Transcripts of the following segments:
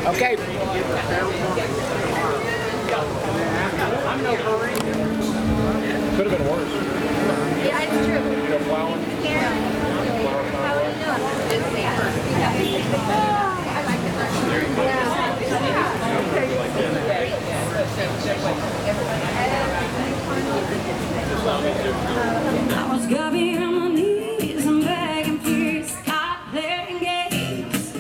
Okay. Could have been worse. Yeah, it's true. You know, plowing. I was grabbing on my knees and begging for you to stop playing games.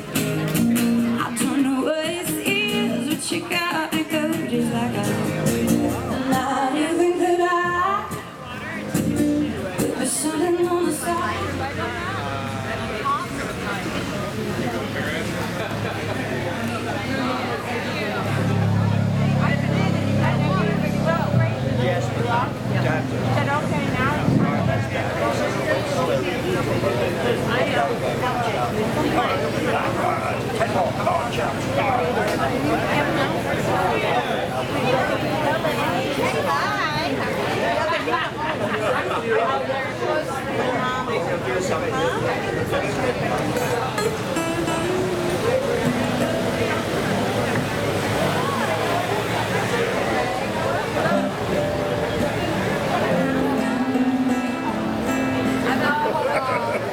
I don't know what this is, but you got me going just like I not even could I put the sun on the side. Yes, we are. Is that okay now? Come on, Chuck.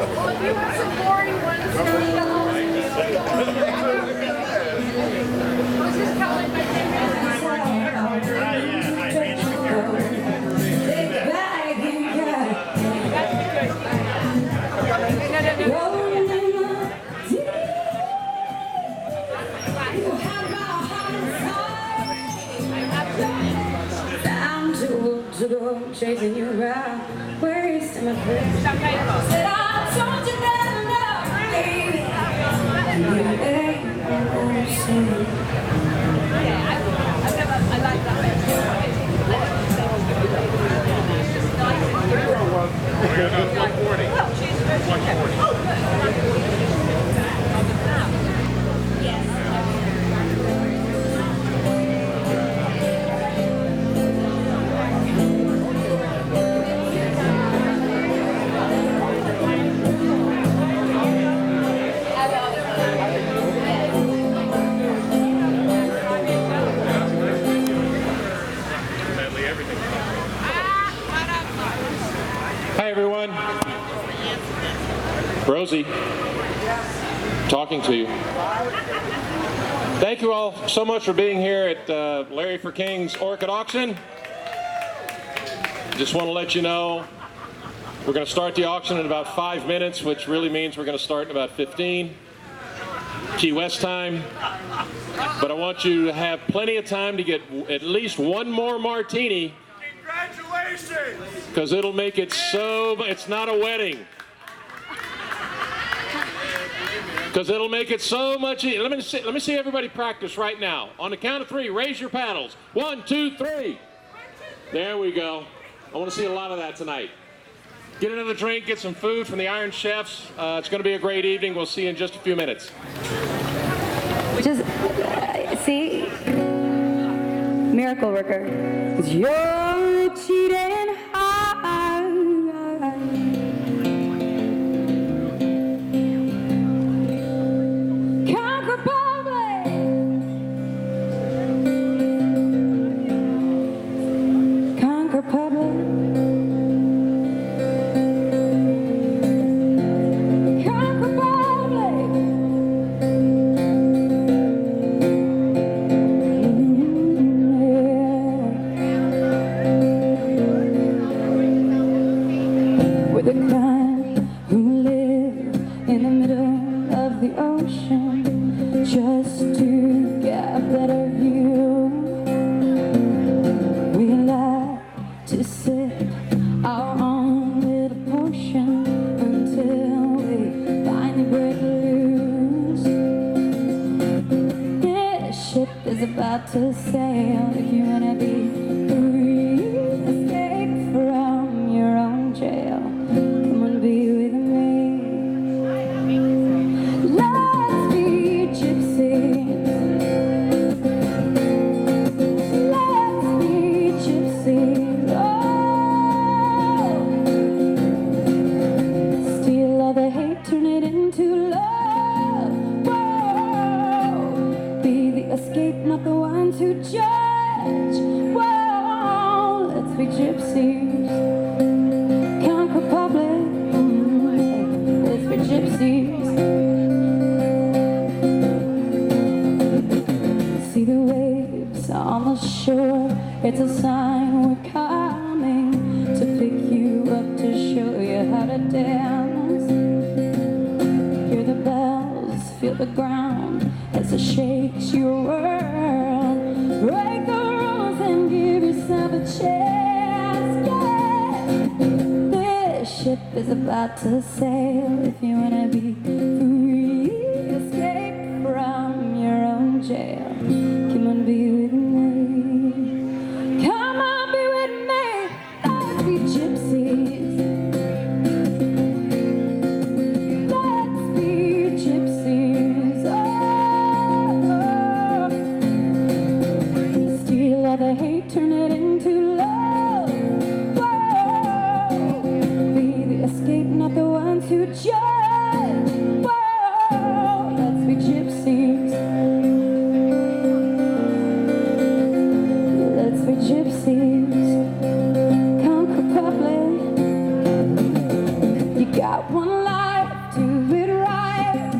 Well, if you want some boring ones, was this colored by chasing you around, wasting my breath. Said I told you that I love you, baby. You ain't gonna see. I like that. We're going to go 140. 140. Hi everyone, Rosie, talking to you. Thank you all so much for being here at Larry for King's Orchid auction. Just want to let you know we're going to start the auction in about 5 minutes, which really means we're going to start in about 15 Key West time. But I want you to have plenty of time to get at least one more martini. Congratulations! Because it'll make it so, it's not a wedding. Because it'll make it so much easier. Let me see everybody practice right now. On the count of 3, raise your paddles. 1, 2, 3. There we go. I want to see a lot of that tonight. Get another drink, get some food from the Iron Chefs. It's going to be a great evening. We'll see you in just a few minutes. Just see, miracle worker. 'Cause you're cheating hard. Conquer public. Conquer public. Conquer public. With a kind who live in the middle of the ocean just to about to sail. If you wanna be free, escape from your own jail. Come on, be with me. Let's be gypsies. Let's be gypsies. Oh, steal all the hate, turn it into love. Whoa, be the escape, not the one to judge. Whoa, let's be gypsies. Conquer public. Let's be gypsies. See the waves on the shore. It's a sign we're coming to pick you up, to show you how to dance. Hear the bells, feel the ground as it shakes your world. Break the rules and give yourself a chance. Yeah. This ship is about to sail. If you wanna be free, escape from your own jail. Come on, be with me. Come on, be with me. Let's be gypsies. Let's be gypsies. Oh, steal all the hate, turn it into love. Whoa, be the escape, not the ones who judge. Whoa, let's be gypsies. Let's be gypsies. Conquer public. You got one life, do it right.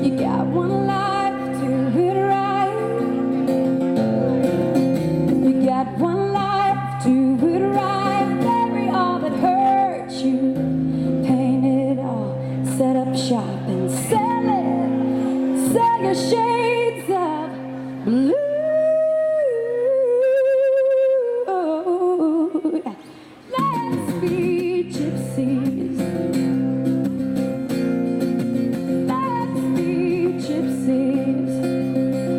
You got one life, do it right. You got one life, do it right. Bury all that hurt you. Paint it all, set up shop and sell it. Sell your shades of blue. Let's be gypsies. Let's be gypsies.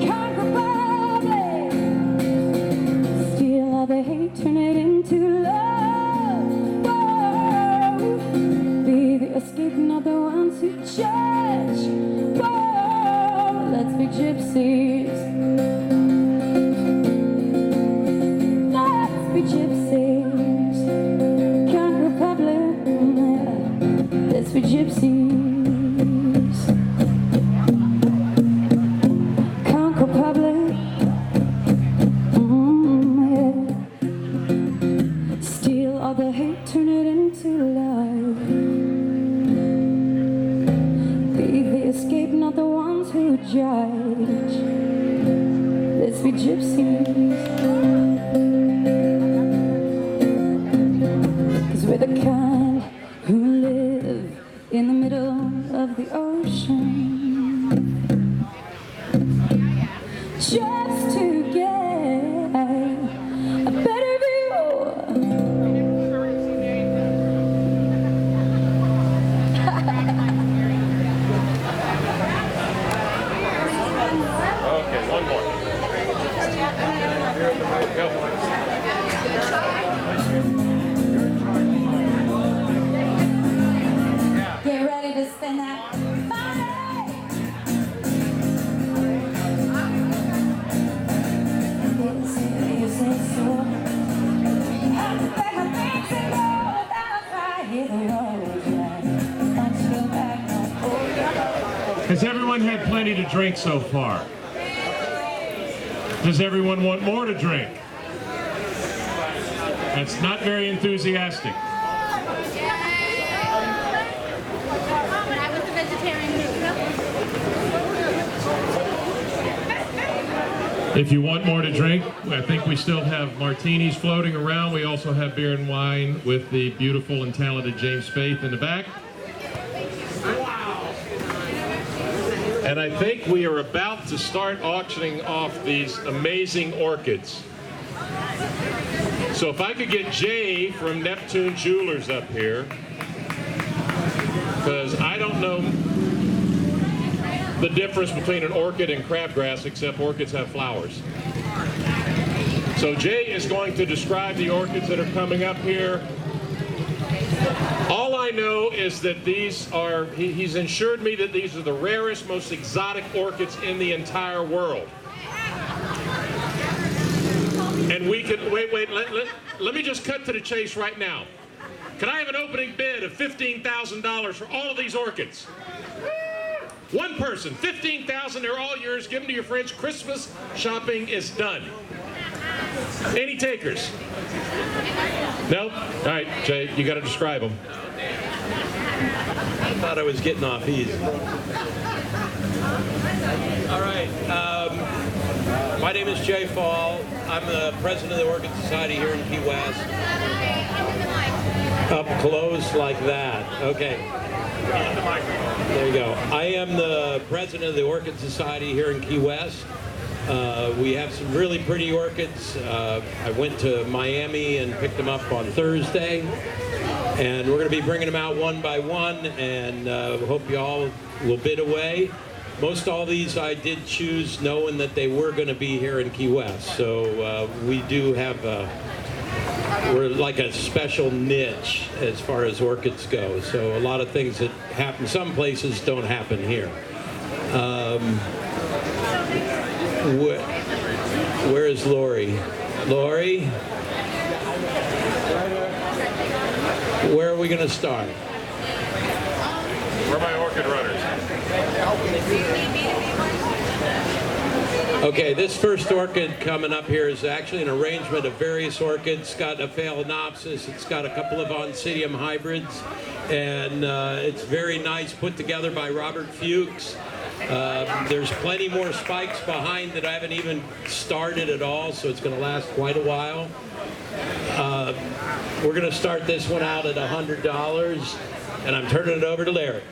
Conquer public. Steal all the hate, turn it into love. Whoa, be the escape, not the ones who judge. Whoa, let's be gypsies. Let's be gypsies. Conquer public. Let's be gypsies. Conquer public. Yeah. Steal all the hate, turn it into love. Be the escape, not the ones who judge. Let's be gypsies. 'Cause we're the kind who live in the middle of the ocean, just to get a better view. Okay, one more. Go. Get ready to spin that money. You say so. Have to pack my things and go without trying. Hit the road, right? Let's go back home. Has everyone had plenty to drink so far? Does everyone want more to drink? That's not very enthusiastic. I was a vegetarian. If you want more to drink, I think we still have martinis floating around. We also have beer and wine with the beautiful and talented James Faith in the back. And I think we are about to start auctioning off these amazing orchids. So if I could get Jay from Neptune Jewelers up here, because I don't know the difference between an orchid and crabgrass, except orchids have flowers. So Jay is going to describe the orchids that are coming up here. All I know is that these are, he's assured me that these are the rarest, most exotic orchids in the entire world. And we could, wait, let me just cut to the chase right now. Can I have an opening bid of $15,000 for all of these orchids? One person, $15,000, they're all yours. Give them to your friends. Christmas shopping is done. Any takers? No? All right, Jay, you got to describe them. I thought I was getting off easy. All right. My name is Jay Fall. I'm the president of the Orchid Society here in Key West. Up close like that. Okay. There you go. I am the president of the Orchid Society here in Key West. We have some really pretty orchids. I went to Miami and picked them up on Thursday. And we're going to be bringing them out one by one, and hope you all will bid away. Most all these I did choose knowing that they were going to be here in Key West. So we do have we're like a special niche as far as orchids go. So a lot of things that happen some places don't happen here. Where is Lori? Lori? Where are we going to start? Where are my orchid runners? Okay, this first orchid coming up here is actually an arrangement of various orchids. It's got a Phalaenopsis, it's got a couple of Oncidium hybrids, and it's very nice, put together by Robert Fuchs. There's plenty more spikes behind that I haven't even started at all, so it's going to last quite a while. We're going to start this one out at $100, and I'm turning it over to Larry.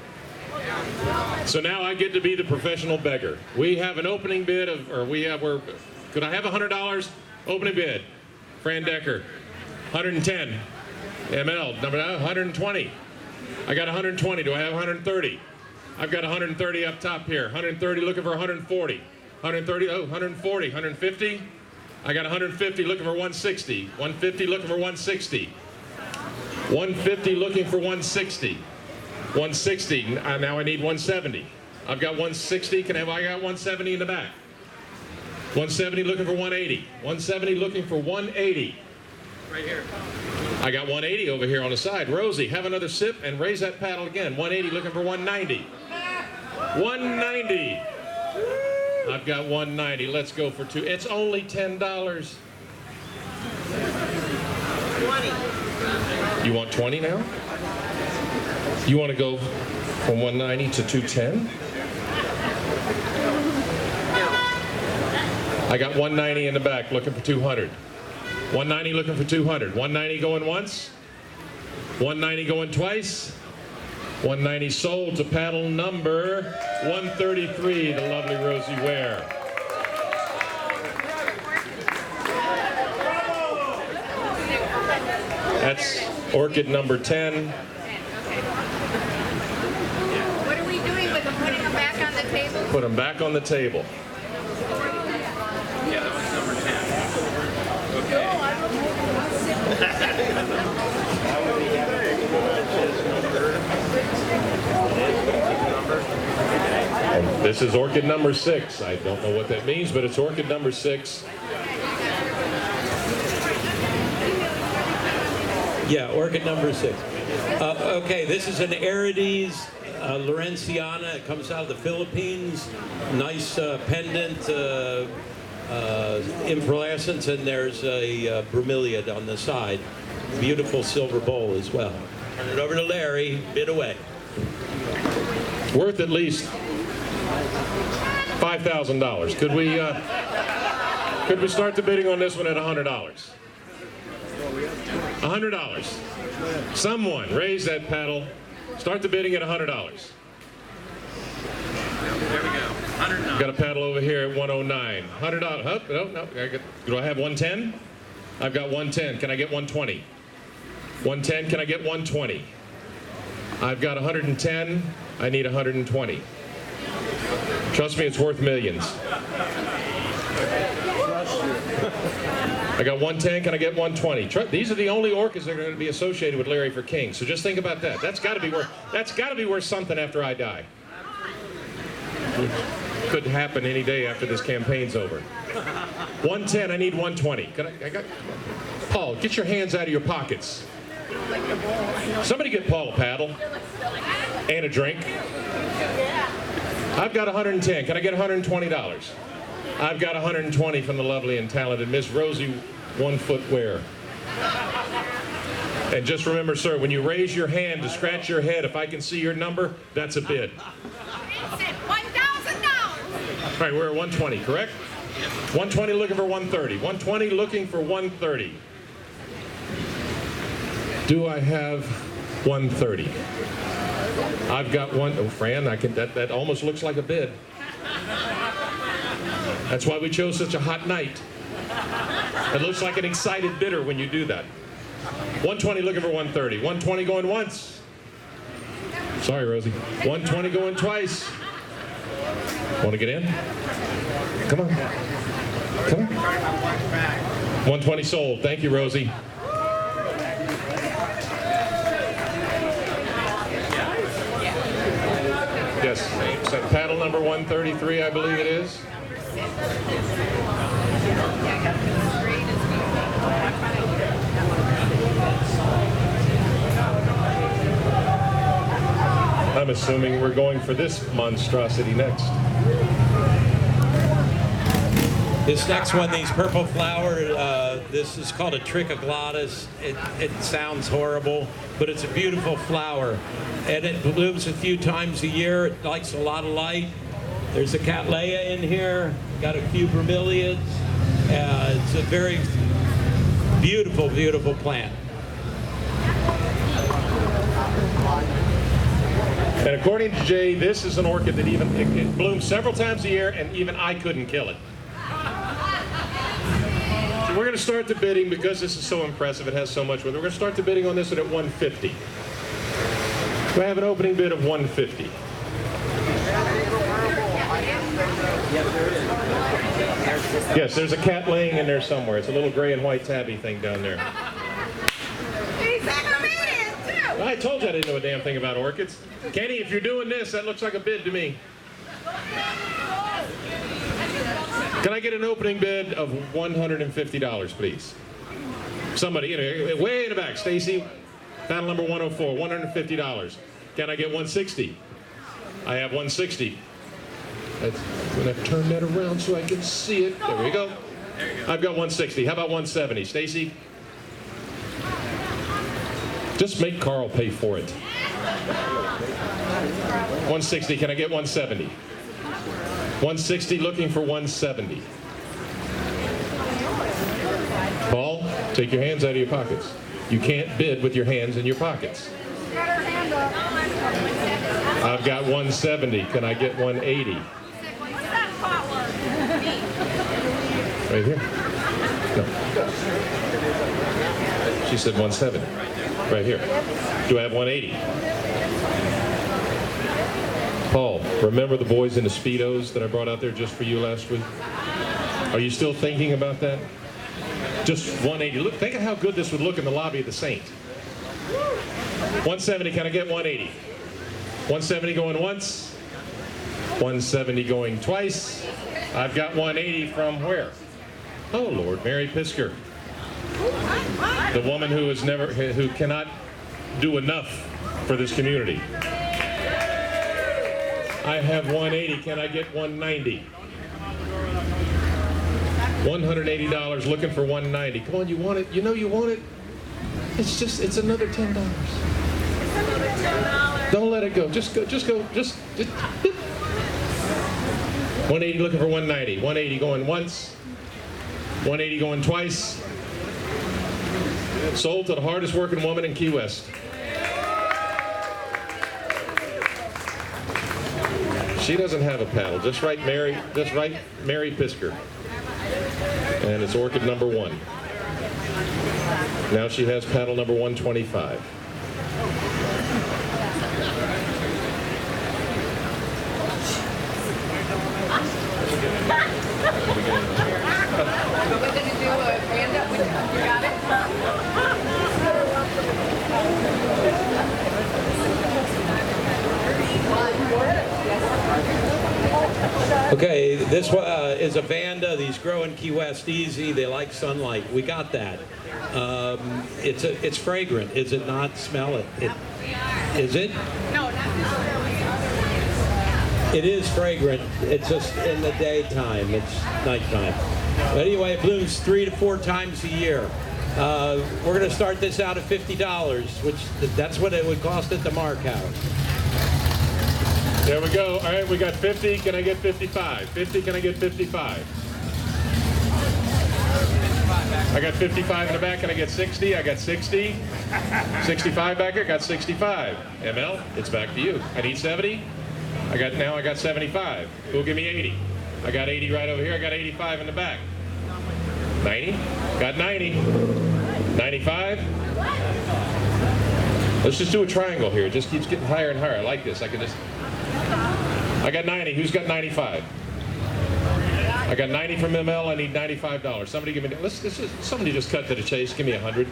So now I get to be the professional beggar. We have an opening bid of, could I have $100? Opening bid. Fran Decker, 110. ML, number 120. I got 120. Do I have 130? I've got 130 up top here. 130 looking for 140. 130, oh, 140, 150. I got 150 looking for 160. 150 looking for 160. 150 looking for 160. 160, now I need 170. I've got 160, I got 170 in the back. 170 looking for 180. 170 looking for 180. Right here. I got 180 over here on the side. Rosie, have another sip and raise that paddle again. 180 looking for 190. 190. I've got 190. Let's go for two. It's only $10. 20. You want 20 now? You want to go from 190 to 210? I got 190 in the back looking for 200. 190 looking for 200. 190 going once. 190 going twice. 190 sold to paddle number 133, the lovely Rosie Ware. That's orchid number 10. What are we doing with them? Putting them back on the table? Put them back on the table. Yeah, that was number 10. And this is orchid number 6. I don't know what that means, but it's orchid number 6. Yeah, orchid number 6. Okay, this is an Arides Lawrenceana. It comes out of the Philippines. Nice pendant inflorescence, and there's a bromeliad on the side. Beautiful silver bowl as well. Turn it over to Larry. Bid away. Worth at least $5,000. Could we start the bidding on this one at $100? $100. Someone raise that paddle. Start the bidding at $100. There we go. 109. Got a paddle over here at 109. $100. Oh, no. Do I have 110? I've got 110. Can I get 120? 110. Can I get 120? I've got 110. I need 120. Trust me, it's worth millions. I got 110, can I get 120? These are the only orchids that are going to be associated with Larry for King. So just think about that. That's got to be worth something after I die. Could happen any day after this campaign's over. 110, I need 120. Paul, get your hands out of your pockets. Somebody get Paul a paddle and a drink. I've got 110. Can I get $120? I've got 120 from the lovely and talented Miss Rosie One Footwear. And just remember, sir, when you raise your hand to scratch your head, if I can see your number, that's a bid. It's $1,000. All right, we're at 120, correct? 120 looking for 130. 120 looking for 130. Do I have 130? I've got one. Oh, Fran, that almost looks like a bid. That's why we chose such a hot night. It looks like an excited bidder when you do that. 120 looking for 130. 120 going once. Sorry, Rosie. 120 going twice. Want to get in? Come on. Come on. 120 sold. Thank you, Rosie. Yes, so paddle number 133, I believe it is. I'm assuming we're going for this monstrosity next. This next one, these purple flower, this is called a trichoglottis. It sounds horrible, but it's a beautiful flower. And it blooms a few times a year. It likes a lot of light. There's a cattleya in here, got a few bromeliads. It's a very beautiful, beautiful plant. And according to Jay, this is an orchid that it blooms several times a year, and even I couldn't kill it. So we're going to start the bidding because this is so impressive. It has so much with it. We're going to start the bidding on this one at 150. Do I have an opening bid of 150? Yes, there's a cat laying in there somewhere. It's a little gray and white tabby thing down there. He's a man, too. I told you I didn't know a damn thing about orchids. Kenny, if you're doing this, that looks like a bid to me. Can I get an opening bid of $150, please? Somebody, way in the back. Stacy, panel number 104, $150. Can I get 160? I have 160. I'm going to turn that around so I can see it. There we go. I've got 160. How about 170? Stacy? Just make Carl pay for it. 160. Can I get 170? 160, looking for 170. Paul, take your hands out of your pockets. You can't bid with your hands in your pockets. I've got 170. Can I get 180? Right here. No. She said 170. Right here. Do I have 180? Paul, remember the boys in the Speedos that I brought out there just for you last week? Are you still thinking about that? Just 180. Look, think of how good this would look in the lobby of the Saint. 170, can I get 180? 170 going once. 170 going twice. I've got 180 from where? Oh, Lord, Mary Pisker. The woman who cannot do enough for this community. I have 180. Can I get 190? $180, looking for 190. Come on, you want it? You know you want it? It's another $10. Don't let it go. Just go. 180 looking for 190. 180 going once. 180 going twice. Sold to the hardest working woman in Key West. She doesn't have a paddle. Just write Mary Pisker. And it's orchid number 1. Now she has paddle number 125. Okay, this is a Vanda. These grow in Key West easy. They like sunlight. We got that. It's fragrant. Is it not? Smell it. Is it? No, not necessarily. It is fragrant. It's just in the daytime. It's nighttime. But anyway, it blooms 3 to 4 times a year. We're going to start this out at $50, which that's what it would cost at the Mark House. There we go. All right, we got 50. Can I get 55? 50, can I get 55? I got 55 in the back. Can I get 60? I got 60. 65 back here. Got 65. ML, it's back to you. I need 70. I got 75. Who'll give me 80? I got 80 right over here. I got 85 in the back. 90. Got 90. 95. Let's just do a triangle here. It just keeps getting higher and higher. I like this. I got 90. Who's got 95? I got 90 from ML. I need $95. Somebody give me. Somebody just cut to the chase. Give me 100.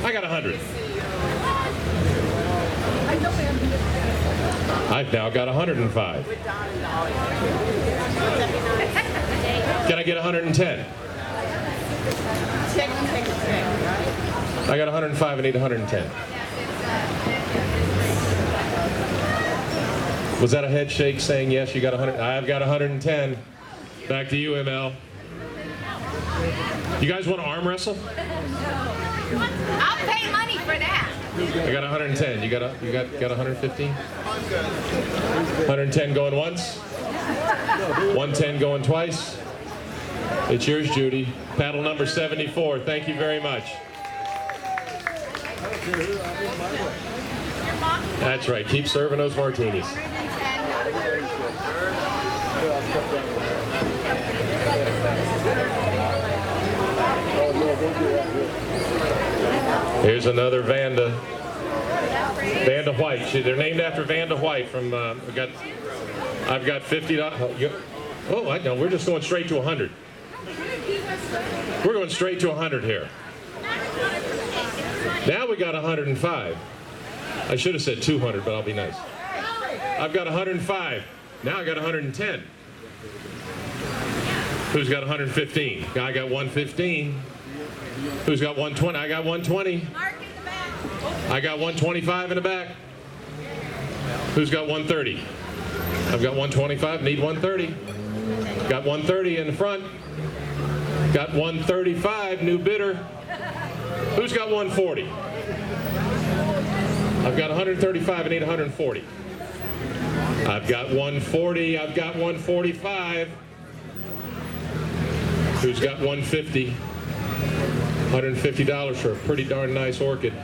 I got 100. I've now got 105. Can I get 110? I got 105. I need 110. Was that a head shake saying yes? You got 100. I've got 110. Back to you, ML. You guys want to arm wrestle? I'll pay money for that. I got 110. You got 115? 110 going once. 110 going twice. It's yours, Judy. Paddle number 74. Thank you very much. That's right. Keep serving those martinis. Here's another Vanda. Vanda White. They're named after Vanda White from. I've got $50. Oh, I know. We're just going straight to 100. We're going straight to 100 here. Now we got 105. I should have said 200, but I'll be nice. I've got 105. Now I got 110. Who's got 115? I got 115. Who's got 120? I got 120. I got 125 in the back. Who's got 130? I've got 125. Need 130. Got 130 in the front. Got 135. New bidder. Who's got 140? I've got 135. I need 140. I've got 140. I've got 145. Who's got 150? $150 for a pretty darn nice orchid.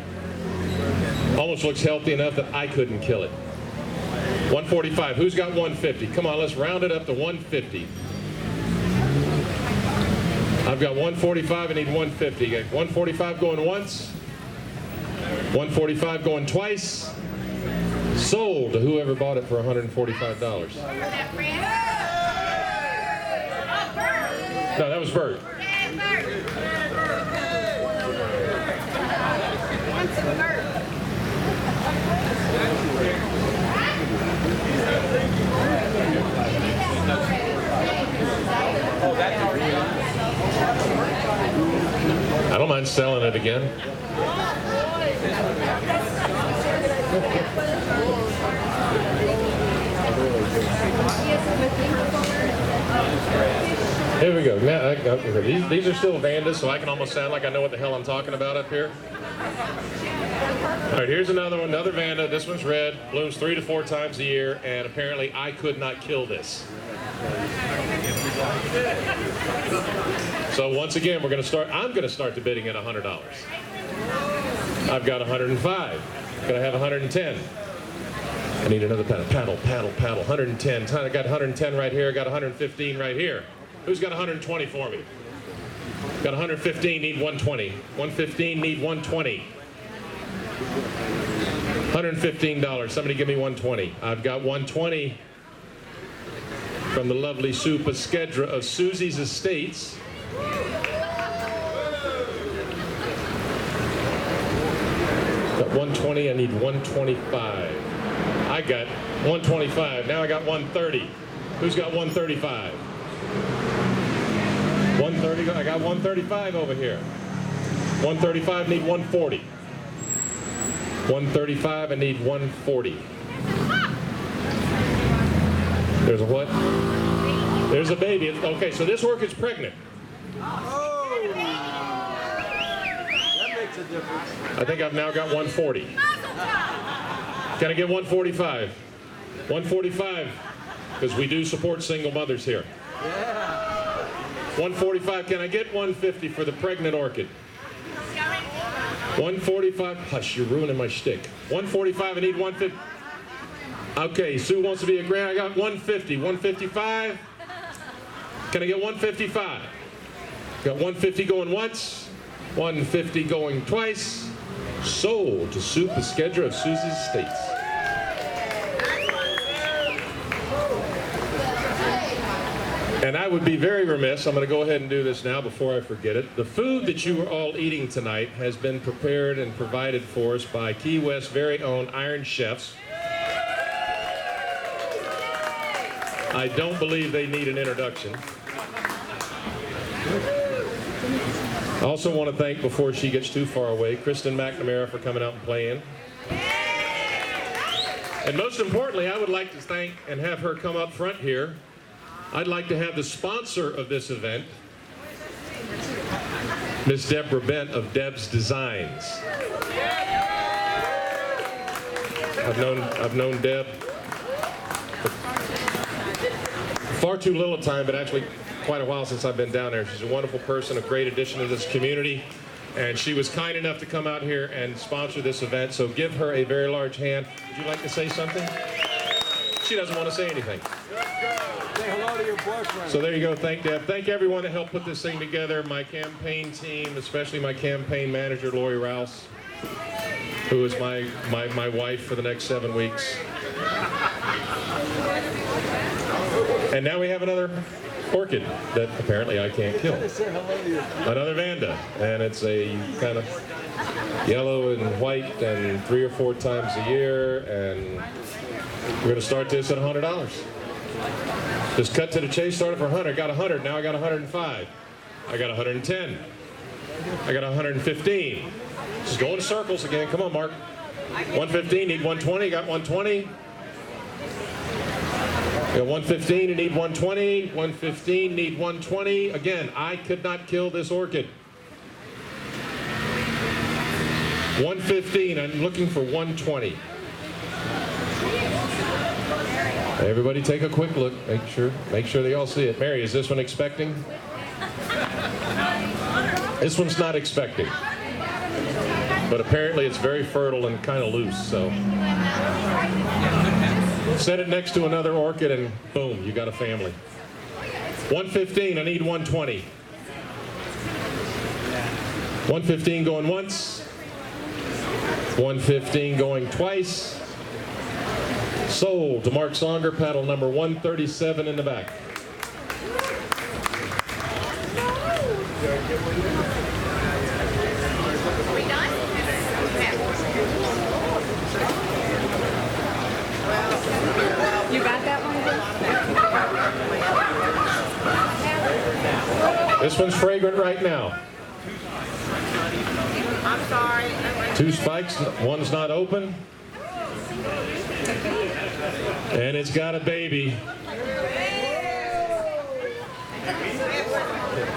Almost looks healthy enough that I couldn't kill it. 145. Who's got 150? Come on, let's round it up to 150. I've got 145. I need 150. Got 145 going once. 145 going twice. Sold to whoever bought it for $145. No, that was Bert. I don't mind selling it again. Here we go. Now, these are still Vandas, so I can almost sound like I know what the hell I'm talking about up here. All right, here's another one, another Vanda. This one's red, blooms 3 to 4 times a year, and apparently I could not kill this. So once again, I'm going to start the bidding at $100. I've got 105. Can I have 110? I need another paddle. 110. I got 110 right here. I got 115 right here. Who's got 120 for me? Got 115, need 120. 115, need 120. $115. Somebody give me 120. I've got 120 from the lovely Sue Paskedra of Susie's Estates. Got 120. I need 125. I got 125. Now I got 130. Who's got 135? 130, I got 135 over here. 135, need 140. 135, I need 140. There's a what? There's a baby. Okay, so this orchid's pregnant. Oh! That makes a difference. I think I've now got 140. Can I get 145? 145, because we do support single mothers here. Yeah. 145, can I get 150 for the pregnant orchid? 145, hush, you're ruining my shtick. 145, I need 150. Okay, Sue wants to be a grand, I got 150. 155, can I get 155? Got 150 going once, 150 going twice. Sold to Sue Peskedra of Susie's Estates. And I would be very remiss, I'm going to go ahead and do this now before I forget it. The food that you are all eating tonight has been prepared and provided for us by Key West's very own Iron Chefs. I don't believe they need an introduction. I also want to thank, before she gets too far away, Kristen McNamara for coming out and playing. And most importantly, I would like to thank and have her come up front here. I'd like to have the sponsor of this event, Miss Deborah Bent of Deb's Designs. I've known Deb for far too little time, but actually quite a while since I've been down there. She's a wonderful person, a great addition to this community, and she was kind enough to come out here and sponsor this event, so give her a very large hand. Would you like to say something? She doesn't want to say anything. Say hello to your boyfriend. So there you go. Thank Deb. Thank everyone that helped put this thing together. My campaign team, especially my campaign manager, Lori Rouse, who is my wife for the next 7 weeks. And now we have another orchid that apparently I can't kill. Say hello to you. Another Vanda, and it's a kind of yellow and white, and 3 or 4 times a year, and we're going to start this at $100. Just cut to the chase, started for 100, got 100, now I got 105. I got 110. I got 115. Just go in circles again. Come on, Mark. 115, need 120, got 120. Got 115, you need 120. 115, need 120. Again, I could not kill this orchid. 115, I'm looking for 120. Everybody take a quick look. Make sure they all see it. Mary, is this one expecting? This one's not expecting. But apparently it's very fertile and kind of loose, so. Set it next to another orchid and boom, you got a family. 115, I need 120. 115 going once. 115 going twice. Sold to Mark Songer, paddle number 137 in the back. Are we done? You got that one? This one's fragrant right now. I'm sorry. 2 spikes, one's not open. And it's got a baby.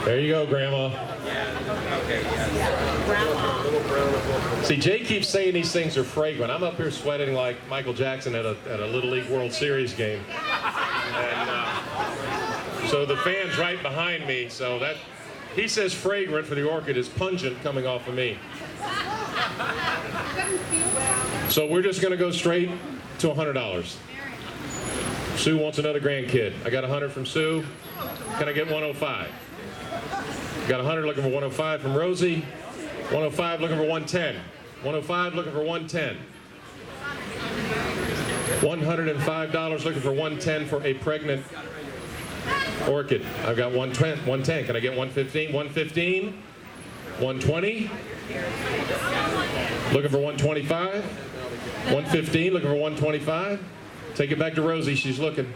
There you go, Grandma. See, Jay keeps saying these things are fragrant. I'm up here sweating like Michael Jackson at a Little League World Series game. And so the fan's right behind me, so that, he says fragrant for the orchid is pungent coming off of me. So we're just gonna go straight to $100. Sue wants another grandkid. I got 100 from Sue. Can I get 105? Got 100 looking for 105 from Rosie. 105 looking for 110. 105 looking for 110. $105 looking for 110 for a pregnant orchid. I've got 110. Can I get 115? 115. 120. Looking for 125. 115 looking for 125. Take it back to Rosie. She's looking.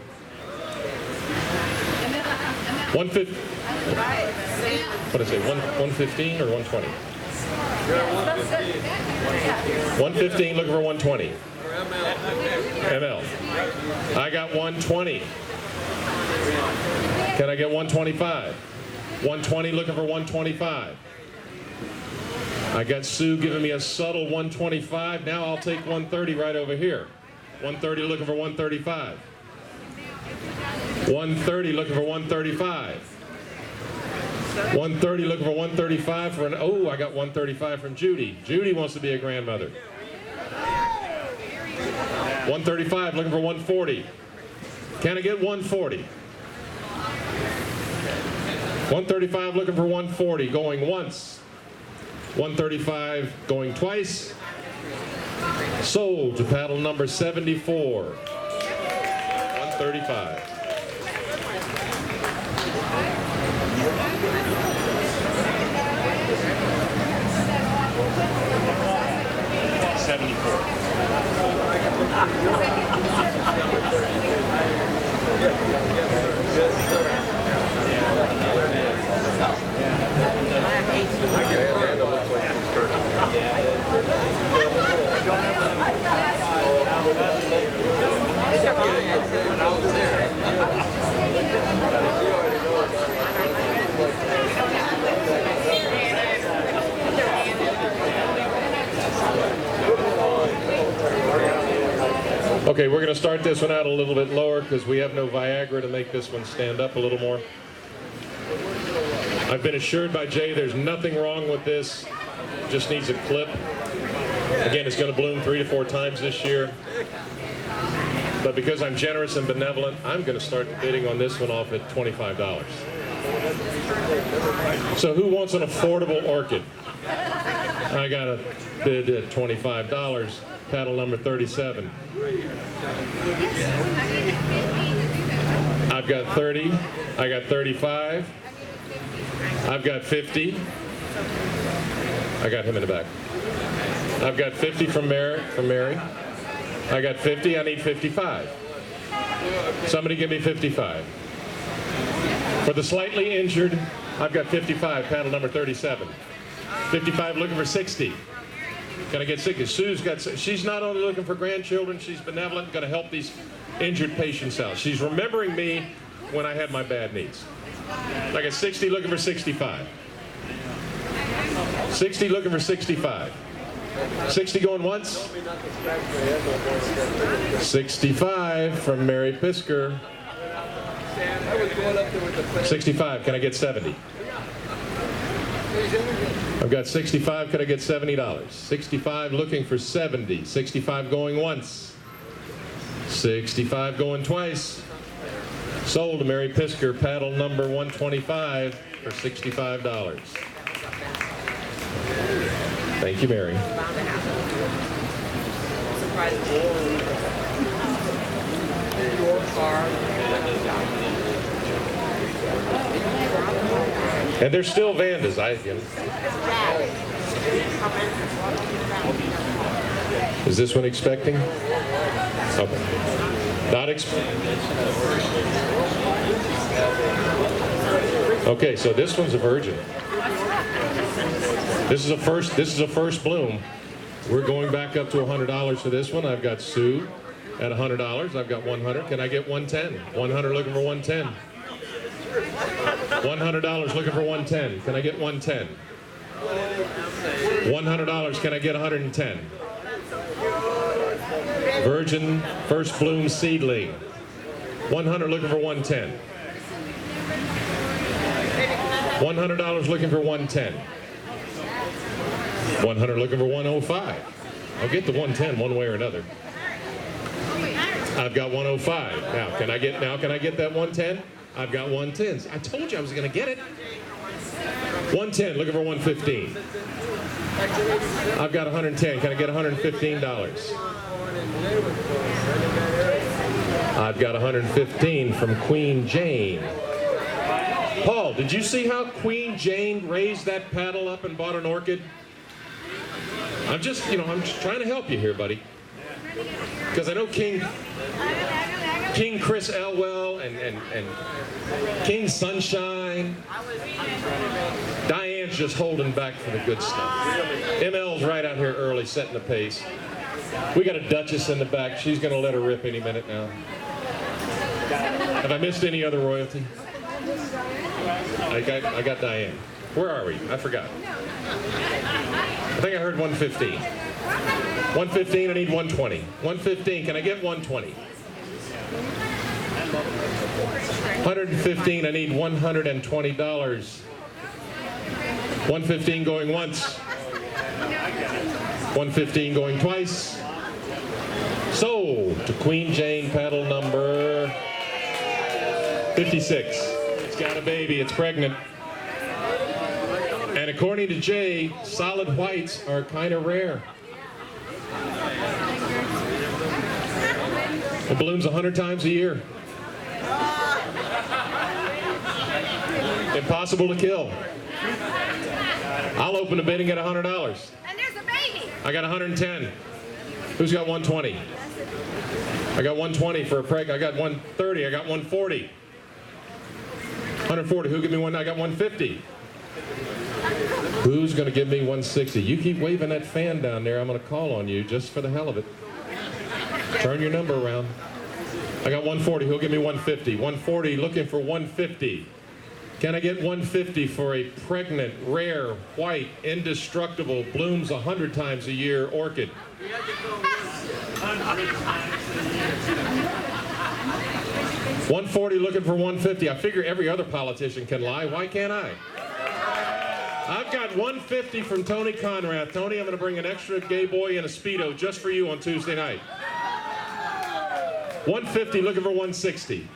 150. What did I say? 115 or 120? 115, looking for 120. ML. I got 120. Can I get 125? 120, looking for 125. I got Sue giving me a subtle 125. Now I'll take 130 right over here. 130, looking for 135. 130, looking for 135. 130, looking for 135 for an, oh, I got 135 from Judy. Judy wants to be a grandmother. 135, looking for 140. Can I get 140? 135, looking for 140, going once. 135, going twice. Sold to paddle number 74. 135. Okay, we're going to start this one out a little bit lower because we have no Viagra to make this one stand up a little more. I've been assured by Jay there's nothing wrong with this. It just needs a clip. Again, it's going to bloom 3 to 4 times this year. But because I'm generous and benevolent, I'm going to start the bidding on this one off at $25. So who wants an affordable orchid? I got a bid at $25. Paddle number 37. I've got 30. I got 35. I've got 50. I got him in the back. I've got 50 from Mary. I got 50. I need 55. Somebody give me 55. For the slightly injured, I've got 55. Paddle number 37. 55 looking for 60. Can I get 60? Sue's got, she's not only looking for grandchildren, she's benevolent, going to help these injured patients out. She's remembering me when I had my bad knees. I got 60 looking for 65. 60 looking for 65. 60 going once. 65 from Mary Pisker. 65, can I get 70? I've got 65, could I get $70? 65 looking for 70. 65 going once. 65 going twice. Sold to Mary Pisker, paddle number 125 for $65. Thank you, Mary. And there's still Vandas, Is this one expecting? Okay. Not expecting. Okay, so this one's a virgin. This is a first bloom. We're going back up to $100 for this one. I've got Sue at $100. I've got 100. Can I get 110? 100 looking for 110. $100 looking for 110. Can I get 110? $100. Can I get 110? Virgin first bloom seedling. 100 looking for 110. $100 looking for 110. 100 looking for 105. I'll get the 110 one way or another. I've got 105. Now can I get that 110? I've got 110s. I told you I was going to get it. 110, looking for 115. I've got 110. Can I get $115? I've got 115 from Queen Jane. Paul, did you see how Queen Jane raised that paddle up and bought an orchid? I'm just trying to help you here, buddy. Because I know King King Chris Elwell and King Sunshine. Diane's just holding back for the good stuff. ML's right out here early, setting the pace. We got a Duchess in the back. She's going to let her rip any minute now. Have I missed any other royalty? I got Diane. Where are we? I forgot. I think I heard 115. 115, I need 120. 115, can I get 120? 115, I need $120. 115 going once. 115 going twice. Sold to Queen Jane, paddle number 56. It's got a baby, it's pregnant. And according to Jay, solid whites are kind of rare. It blooms 100 times a year. Impossible to kill. I'll open a bidding at $100. And there's a baby. I got 110. Who's got 120? I got 120 for a preg. I got 130. I got 140. 140. Who give me one? I got 150. Who's going to give me 160? You keep waving that fan down there. I'm going to call on you just for the hell of it. Turn your number around. I got 140. Who'll give me 150? 140. Looking for 150. Can I get 150 for a pregnant, rare, white, indestructible, blooms 100 times a year orchid? 140 looking for 150. I figure every other politician can lie. Why can't I? I've got 150 from Tony Conrad. Tony, I'm going to bring an extra gay boy in a Speedo just for you on Tuesday night. 150 looking for 160.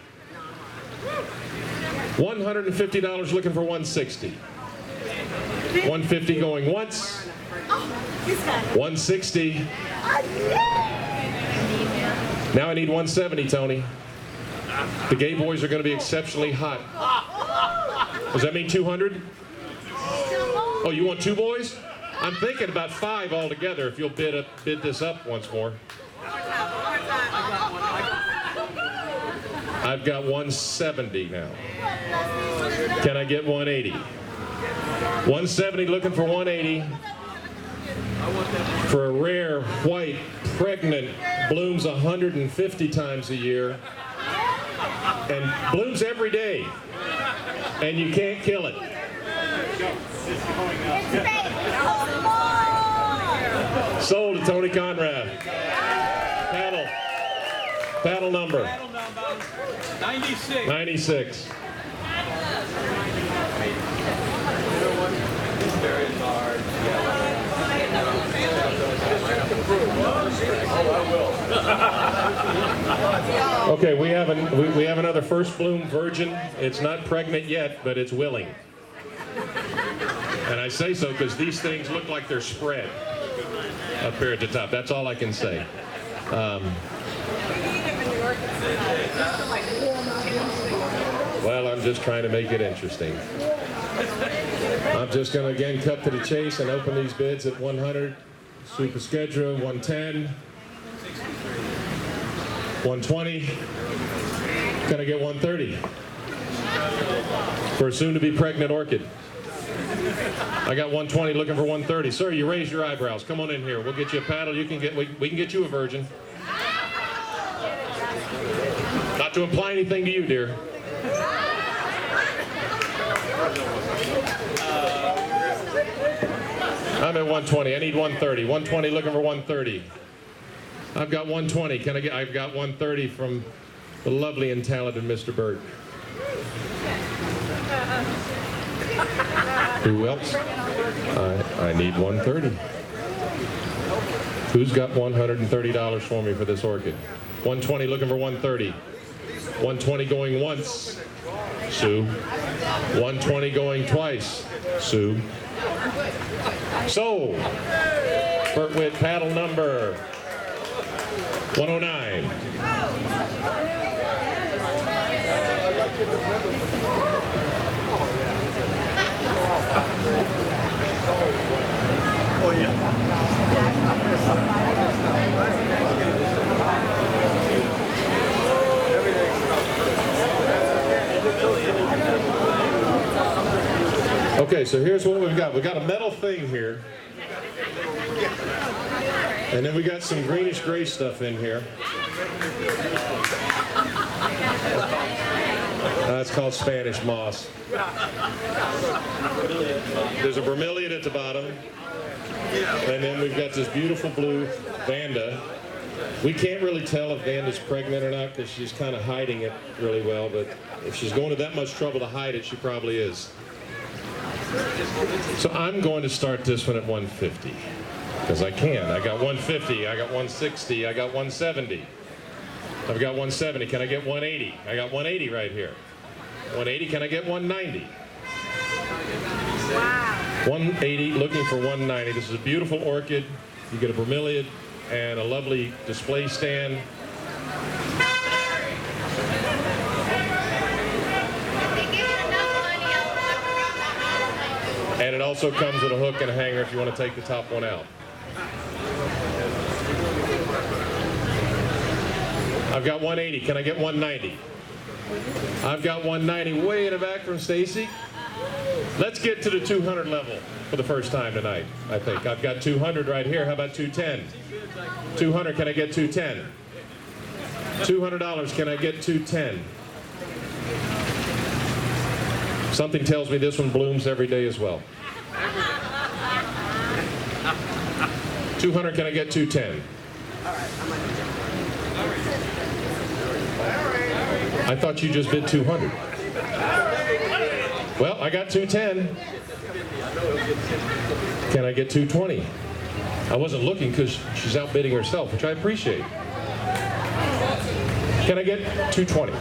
$150 looking for 160. 150 going once. 160. Now I need 170, Tony. The gay boys are going to be exceptionally hot. Does that mean 200? Oh, you want 2 boys? I'm thinking about 5 altogether if you'll bid this up once more. I've got 170 now. Can I get 180? 170 looking for 180 for a rare, white, pregnant, blooms 150 times a year and blooms every day, and you can't kill it. Sold to Tony Conrad. Paddle number 96. Okay, we have another first bloom virgin. It's not pregnant yet, but it's willing. And I say so because these things look like they're spread up here at the top. That's all I can say. Well, I'm just trying to make it interesting. I'm just going to again cut to the chase and open these bids at 100. Super Skedra, 110. 120. Can I get 130? For a soon-to-be pregnant orchid. I got 120 looking for 130. Sir, you raise your eyebrows. Come on in here. We'll get you a paddle. We can get you a virgin. Not to imply anything to you, dear. I'm at 120. I need 130. 120 looking for 130. I've got 120. I've got 130 from the lovely and talented Mr. Burt. Who else? I need 130. Who's got $130 for me for this orchid? 120 looking for 130. 120 going once. Sue. 120 going twice. Sue. Sold. Burt with paddle number 109. Oh, yeah. Everything Okay, so here's what we've got. We've got a metal thing here. And then we got some greenish gray stuff in here. That's called Spanish moss. There's a bromeliad at the bottom. And then we've got this beautiful blue Vanda. We can't really tell if Vanda's pregnant or not because she's kind of hiding it really well, but if she's going to that much trouble to hide it, she probably is. So I'm going to start this one at 150 because I can. I got 150, I got 160, I got 170. I've got 170. Can I get 180? I got 180 right here. 180, can I get 190? Wow. 180, looking for 190. This is a beautiful orchid. You get a bromeliad and a lovely display stand. And it also comes with a hook and a hanger if you want to take the top one out. I've got 180. Can I get 190? I've got 190 way in the back from Stacy. Let's get to the 200 level for the first time tonight, I think. I've got 200 right here. How about 210? 200, can I get 210? $200, can I get 210? Something tells me this one blooms every day as well. 200, can I get 210? I thought you just bid 200. Well, I got 210. Can I get 220? I wasn't looking because she's outbidding herself, which I appreciate. Can I get 220?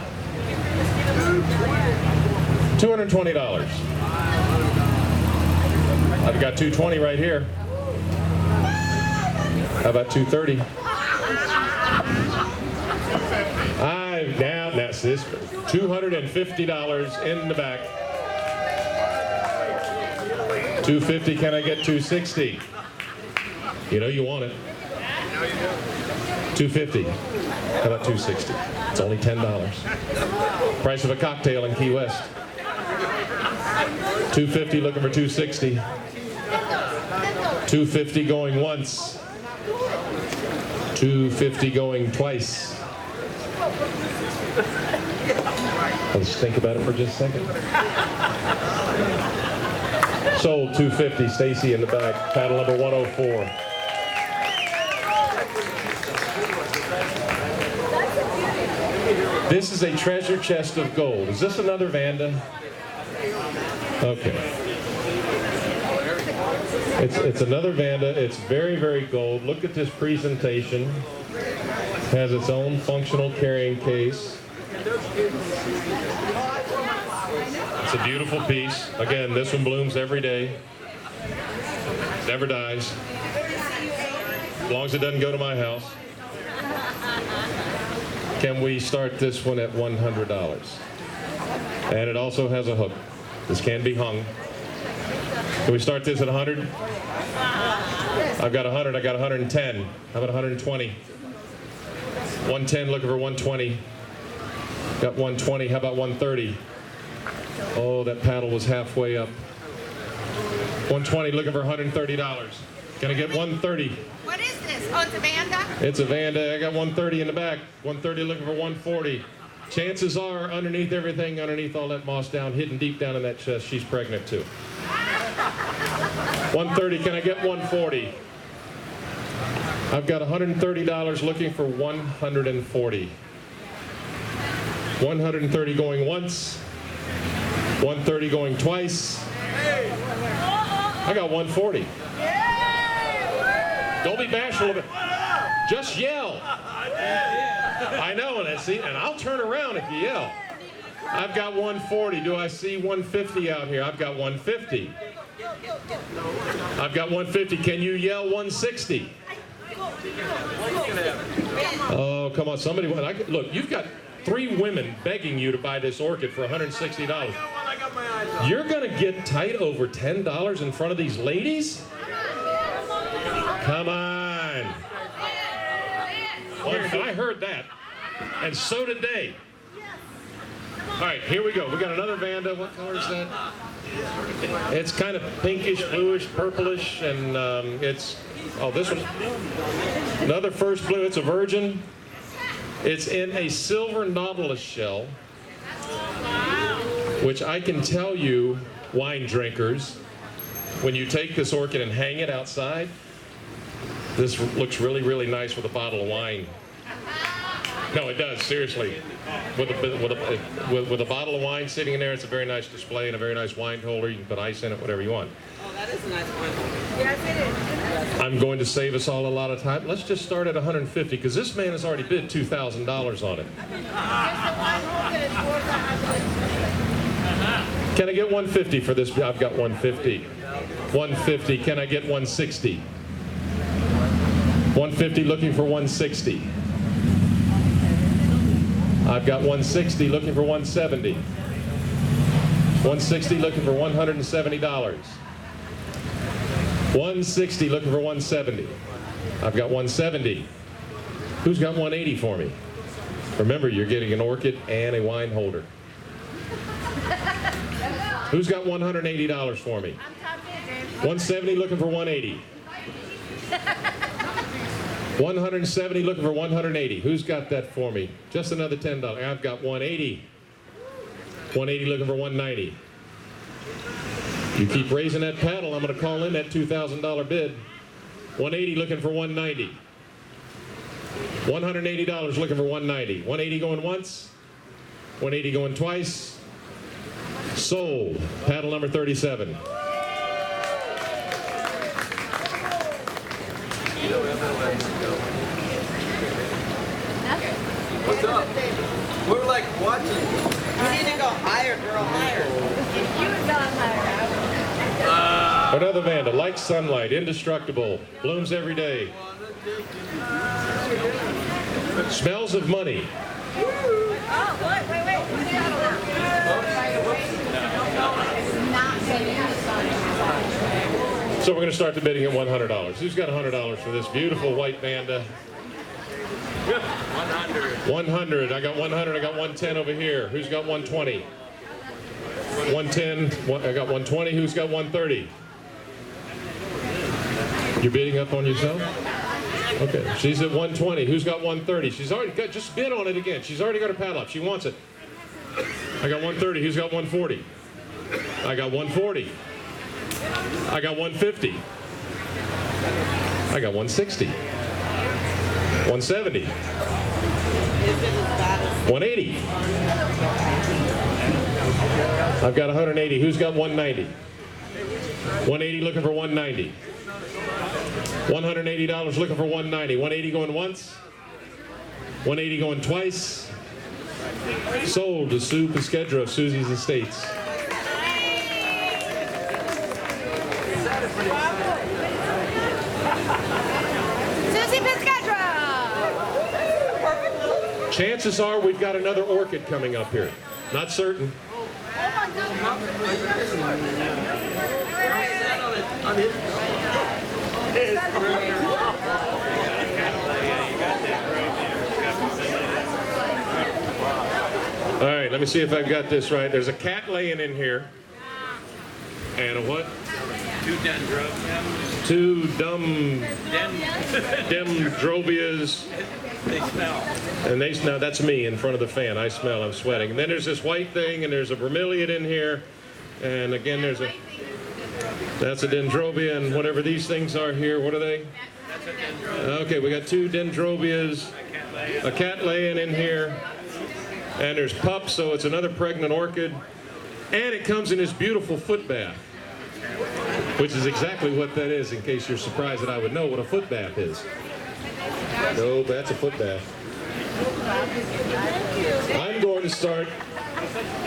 $220. I've got 220 right here. How about 230? Now that's this. $250 in the back. 250. Can I get 260? You know you want it. 250. How about 260? It's only $10. Price of a cocktail in Key West. 250 looking for 260. 250 going once. 250 going twice. Let's think about it for just a second. Sold 250, Stacy in the back, paddle number 104. This is a treasure chest of gold. Is this another Vanda? Okay. It's another Vanda. It's very, very gold. Look at this presentation. Has its own functional carrying case. It's a beautiful piece. Again, this one blooms every day. Never dies. As long as it doesn't go to my house. Can we start this one at $100? And it also has a hook. This can be hung. Can we start this at 100? I've got 100. I got 110. How about 120? 110, looking for 120. Got 120. How about 130? Oh, that paddle was halfway up. 120, looking for $130. Can I get 130? What is this? Oh, it's a Vanda? It's a Vanda. I got 130 in the back. 130, looking for 140. Chances are, underneath everything, underneath all that moss down, hidden deep down in that chest, she's pregnant too. 130, can I get 140? I've got $130 looking for 140. 130 going once. 130 going twice. I got 140. Don't be bashful of it. Just yell. I know, and I'll turn around if you yell. I've got 140. Do I see 150 out here? I've got 150. I've got 150. Can you yell 160? Oh, come on, somebody. Look, you've got 3 women begging you to buy this orchid for $160. You're going to get tight over $10 in front of these ladies? Come on. Well, I heard that, and so did they. All right, here we go. We got another Vanda. What color is that? It's kind of pinkish, bluish, purplish, and it's, oh, this one, another first blue. It's a virgin. It's in a silver Nautilus shell, which I can tell you, wine drinkers, when you take this orchid and hang it outside, this looks really, really nice with a bottle of wine. No, it does, seriously. With a bottle of wine sitting in there, it's a very nice display and a very nice wine holder. You can put ice in it, whatever you want. Oh, that is a nice one. Yes, it is. I'm going to save us all a lot of time. Let's just start at 150 because this man has already bid $2,000 on it. Can I get 150 for this? I've got 150. 150. Can I get 160? 150 looking for 160. I've got 160 looking for 170. 160 looking for $170. 160 looking for 170. I've got 170. Who's got 180 for me? Remember, you're getting an orchid and a wine holder. Who's got $180 for me? 170 looking for 180. 170 looking for 180. Who's got that for me? Just another $10. I've got 180. 180 looking for 190. You keep raising that paddle, I'm going to call in that $2,000 bid. 180 looking for 190. $180 looking for 190. 180 going once. 180 going twice. Sold. Paddle number 37. What's up? We're like watching. You need to go higher, girl, higher. If you had gone higher, Another Vanda, like sunlight, indestructible, blooms every day. Smells of money. Oh, wait. So we're going to start the bidding at $100. Who's got $100 for this beautiful white Vanda? 100. I got 100. I got 110 over here. Who's got 120? 110. I got 120. Who's got 130? You're bidding up on yourself? Okay. She's at 120. Who's got 130? She's already got, just bid on it again. She's already got her paddle up. She wants it. I got 130. Who's got 140? I got 140. I got 150. I got 160. 170. 180. I've got 180. Who's got 190? 180 looking for 190. $180 looking for 190. 180 going once. 180 going twice. Sold to Sue Piskedra of Susie's Estates. Chances are we've got another orchid coming up here. Not certain. All right, let me see if I've got this right. There's a cat laying in here. And a what? Two dendrobias. They smell. And they smell. That's me in front of the fan. I smell. I'm sweating. And then there's this white thing, and there's a bromeliad in here. And again, that's a dendrobia, and whatever these things are here. What are they? That's a dendrobia. Okay, we got two dendrobias, a cat laying in here, and there's pups, so it's another pregnant orchid. And it comes in this beautiful foot bath, which is exactly what that is, in case you're surprised that I would know what a foot bath is. No, that's a foot bath. I'm going to start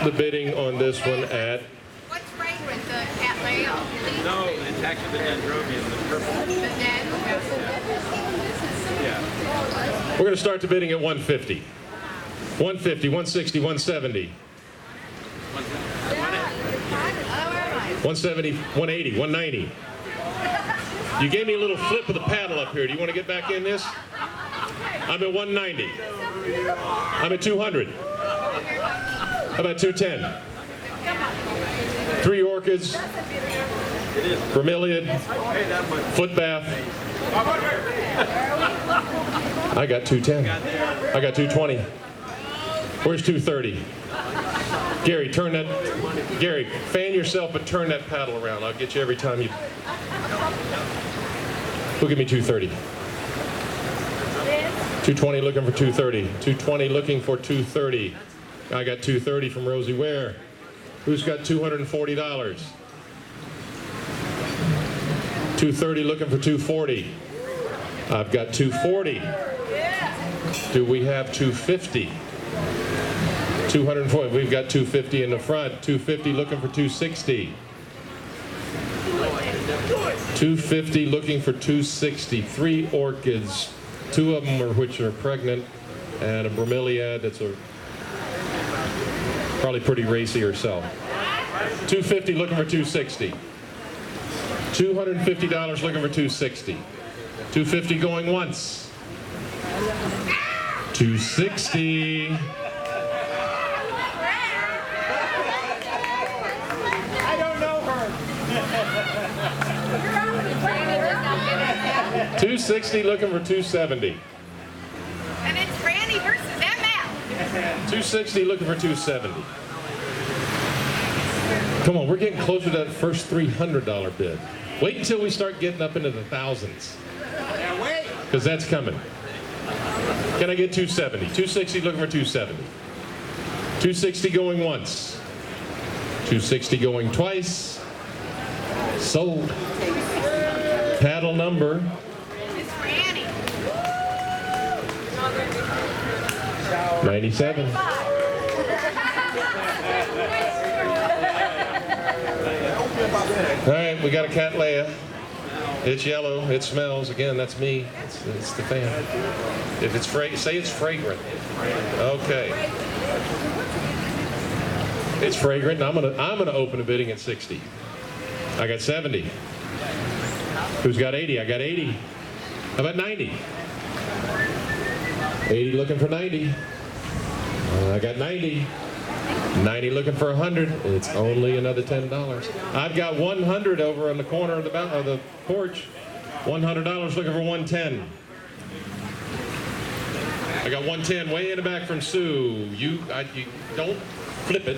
the bidding on this one at... What's fragrant, the cat layout? No, it's actually the dendrobium, the purple. Yeah. We're going to start the bidding at 150. 150, 160, 170. 170, 180, 190. You gave me a little flip of the paddle up here. Do you want to get back in this? I'm at 190. I'm at 200. How about 210? 3 orchids, bromeliad, foot bath. I got 210. I got 220. Where's 230? Gary, turn that. Gary, fan yourself, but turn that paddle around. I'll get you every time you. Who give me 230? 220 looking for 230. 220 looking for 230. I got 230 from Rosie Ware. Who's got $240? 230 looking for 240. I've got 240. Do we have 250? 240. We've got 250 in the front. 250 looking for 260. 250 looking for 260. 3 orchids. 2 of them are which are pregnant, and a bromeliad that's probably pretty racy herself. 250 looking for 260. $250 looking for 260. 250 going once. 260. I don't know her. 260 looking for 270. And it's Randy versus ML. 260 looking for 270. Come on, we're getting closer to that first $300 bid. Wait until we start getting up into the thousands. Yeah, wait. Because that's coming. Can I get 270? 260 looking for 270. 260 going once. 260 going twice. Sold. Paddle number. It's Randy. 97. All right, we got a Cattleya. It's yellow. It smells. Again, that's me. It's the fan. If it's say it's fragrant. Okay. It's fragrant. And I'm gonna open a bidding at 60. I got 70. Who's got 80? I got 80. How about 90? 80 looking for 90. I got 90. 90 looking for 100. It's only another $10. I've got 100 over on the corner of the porch. $100 looking for 110. I got 110 way in the back from Sue. You don't flip it.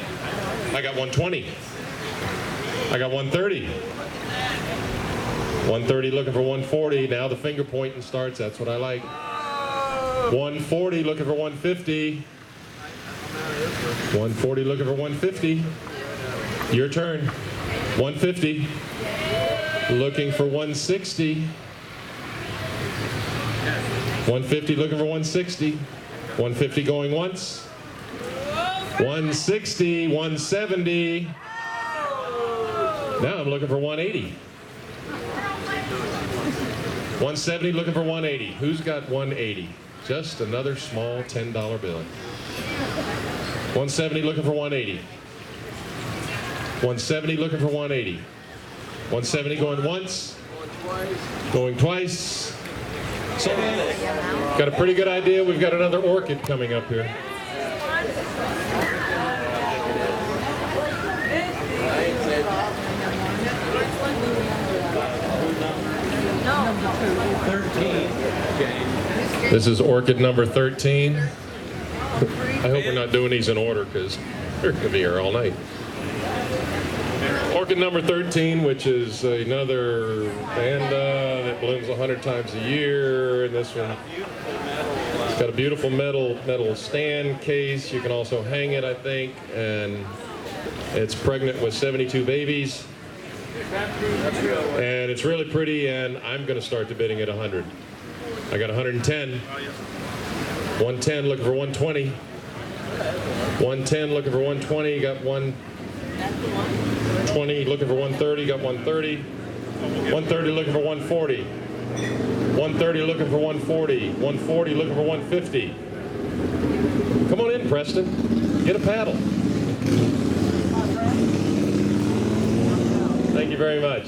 I got 120. I got 130. 130 looking for 140. Now the finger pointing starts. That's what I like. 140 looking for 150. 140 looking for 150. Your turn. 150. Looking for 160. 150 looking for 160. 150 going once. 160. 170. Now I'm looking for 180. 170 looking for 180. Who's got 180? Just another small $10 bill. 170 looking for 180. 170 looking for 180. 170 going once. Going twice. So, got a pretty good idea. We've got another orchid coming up here. This is orchid number 13. I hope we're not doing these in order because we're going to be here all night. Orchid number 13, which is another vanda that blooms 100 times a year. And this one, it's got a beautiful metal stand case. You can also hang it, I think. And it's pregnant with 72 babies. And it's really pretty, and I'm going to start the bidding at 100. I got 110. 110 looking for 120. 110 looking for 120. Got 120 looking for 130. Got 130. 130 looking for 140. 130 looking for 140. 140 looking for 150. Come on in, Preston. Get a paddle. Thank you very much.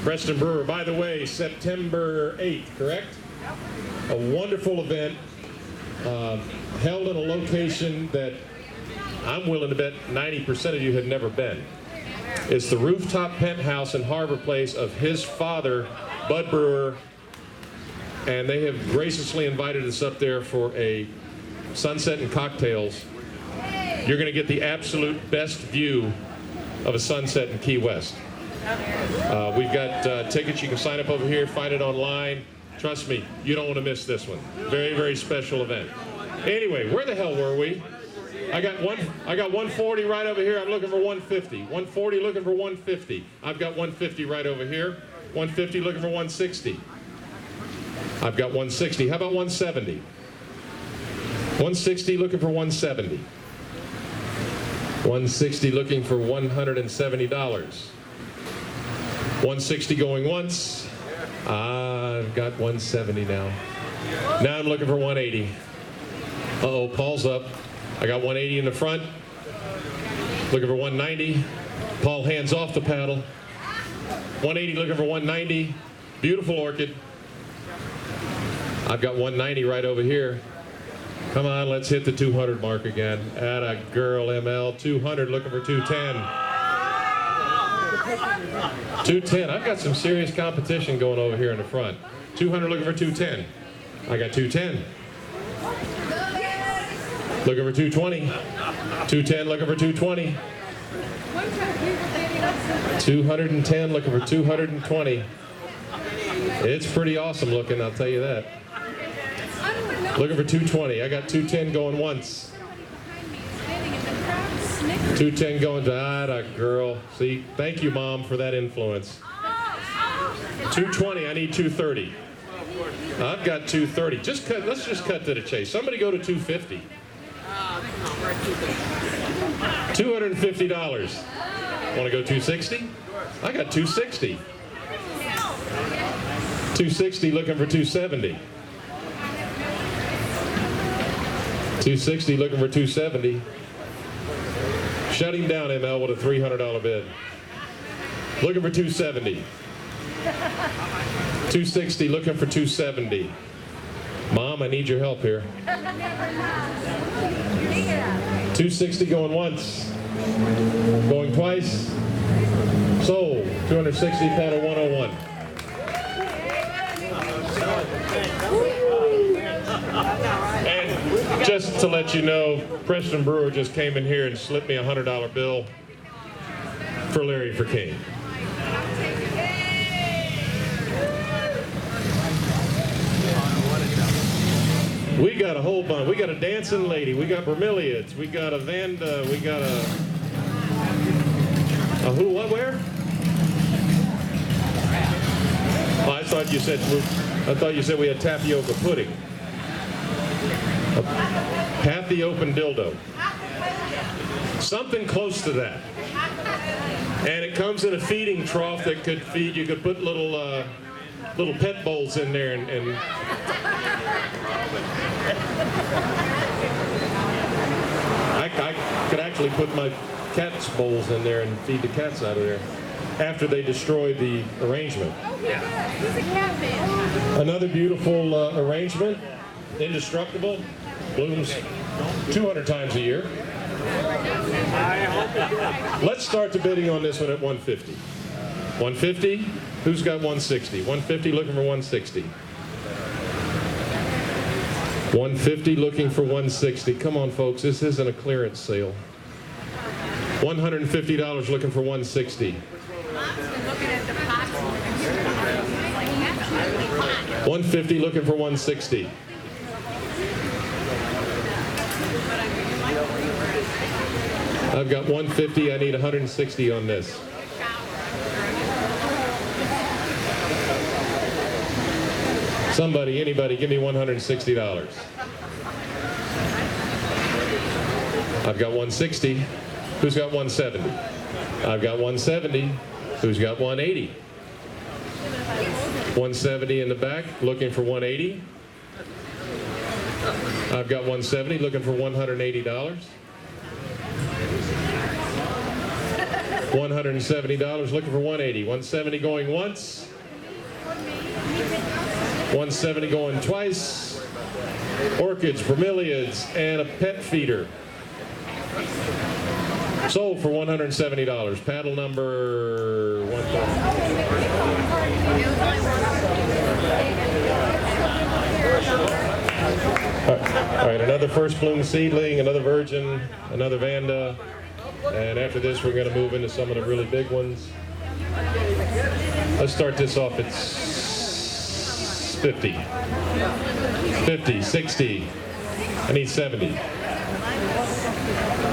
Preston Brewer. By the way, September 8th, correct? A wonderful event held in a location that I'm willing to bet 90% of you had never been. It's the rooftop penthouse in Harbor Place of his father, Bud Brewer, and they have graciously invited us up there for a sunset and cocktails. You're going to get the absolute best view of a sunset in Key West. We've got tickets. You can sign up over here, find it online. Trust me, you don't want to miss this one. Very, very special event. Anyway, where the hell were we? I got 140 right over here. I'm looking for 150. 140 looking for 150. I've got 150 right over here. 150 looking for 160. I've got 160. How about 170? 160 looking for 170. 160 looking for $170. 160 going once. I've got 170 now. Now I'm looking for 180. Uh-oh, Paul's up. I got 180 in the front. Looking for 190. Paul hands off the paddle. 180 looking for 190. Beautiful Orchid. I've got 190 right over here. Come on, let's hit the 200 mark again. Atta girl, ML. 200 looking for 210. 210. I've got some serious competition going over here in the front. 200 looking for 210. I got 210. Looking for 220. 210 looking for 220. 210 looking for 220. It's pretty awesome looking, I'll tell you that. Looking for 220. I got 210 going once. 210 going to Atta girl. See, thank you, Mom, for that influence. 220. I need 230. I've got 230. Let's just cut to the chase. Somebody go to 250. $250. Want to go 260? I got 260. 260 looking for 270. 260 looking for 270. Shut him down, ML, with a $300 bid. Looking for 270. 260 looking for 270. Mom, I need your help here. 260 going once. Going twice. Sold. 260 paddle 101. And just to let you know, Preston Brewer just came in here and slipped me a $100 bill for Larry for King. We got a whole bunch. We got a dancing lady. We got bromeliads. We got a Vanda. We got a who? What? Where? Oh, I thought you said we had tapioca pudding. A Pathy open dildo. Something close to that. And it comes in a feeding trough that could feed. You could put little pet bowls in there and I could actually put my cat's bowls in there and feed the cats out of there after they destroyed the arrangement. He's a cat man. Another beautiful arrangement, indestructible, blooms 200 times a year. Let's start the bidding on this one at 150. 150, who's got 160? 150 looking for 160. 150 looking for 160. Come on, folks, this isn't a clearance sale. $150 looking for 160. 150 looking for 160. I've got 150. I need 160 on this. Somebody, anybody, give me $160. I've got 160. Who's got 170? I've got 170. Who's got 180? 170 in the back, looking for 180. I've got 170, looking for $180. $170, looking for 180. 170 going once. 170 going twice. Orchids, bromeliads, and a pet feeder. Sold for $170. Paddle number 130. All right, another first bloom seedling, another virgin, another Vanda, and after this we're going to move into some of the really big ones. Let's start this off at 50. 50, 60. I need 70.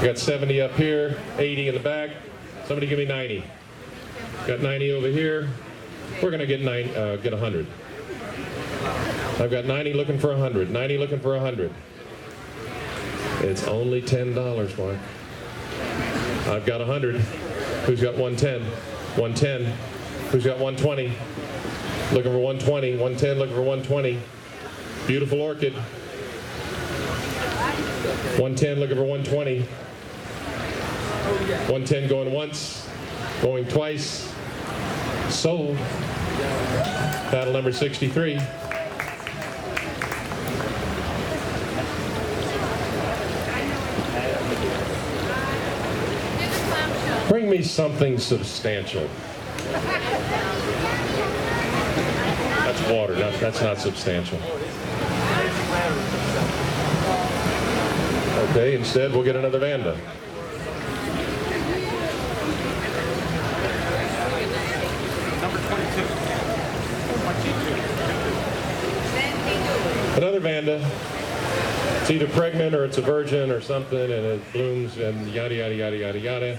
Got 70 up here, 80 in the back. Somebody give me 90. Got 90 over here. We're gonna get 100. I've got 90 looking for 100. 90 looking for 100. It's only $10, Mark. I've got 100. Who's got 110? 110. Who's got 120? Looking for 120. 110 looking for 120. Beautiful orchid. 110 looking for 120. 110 going once, going twice. Sold. Paddle number 63. Bring me something substantial. That's water, that's not substantial. Okay, instead we'll get another Vanda. Another Vanda. It's either pregnant or it's a virgin or something, and it blooms and yada yada yada yada yada.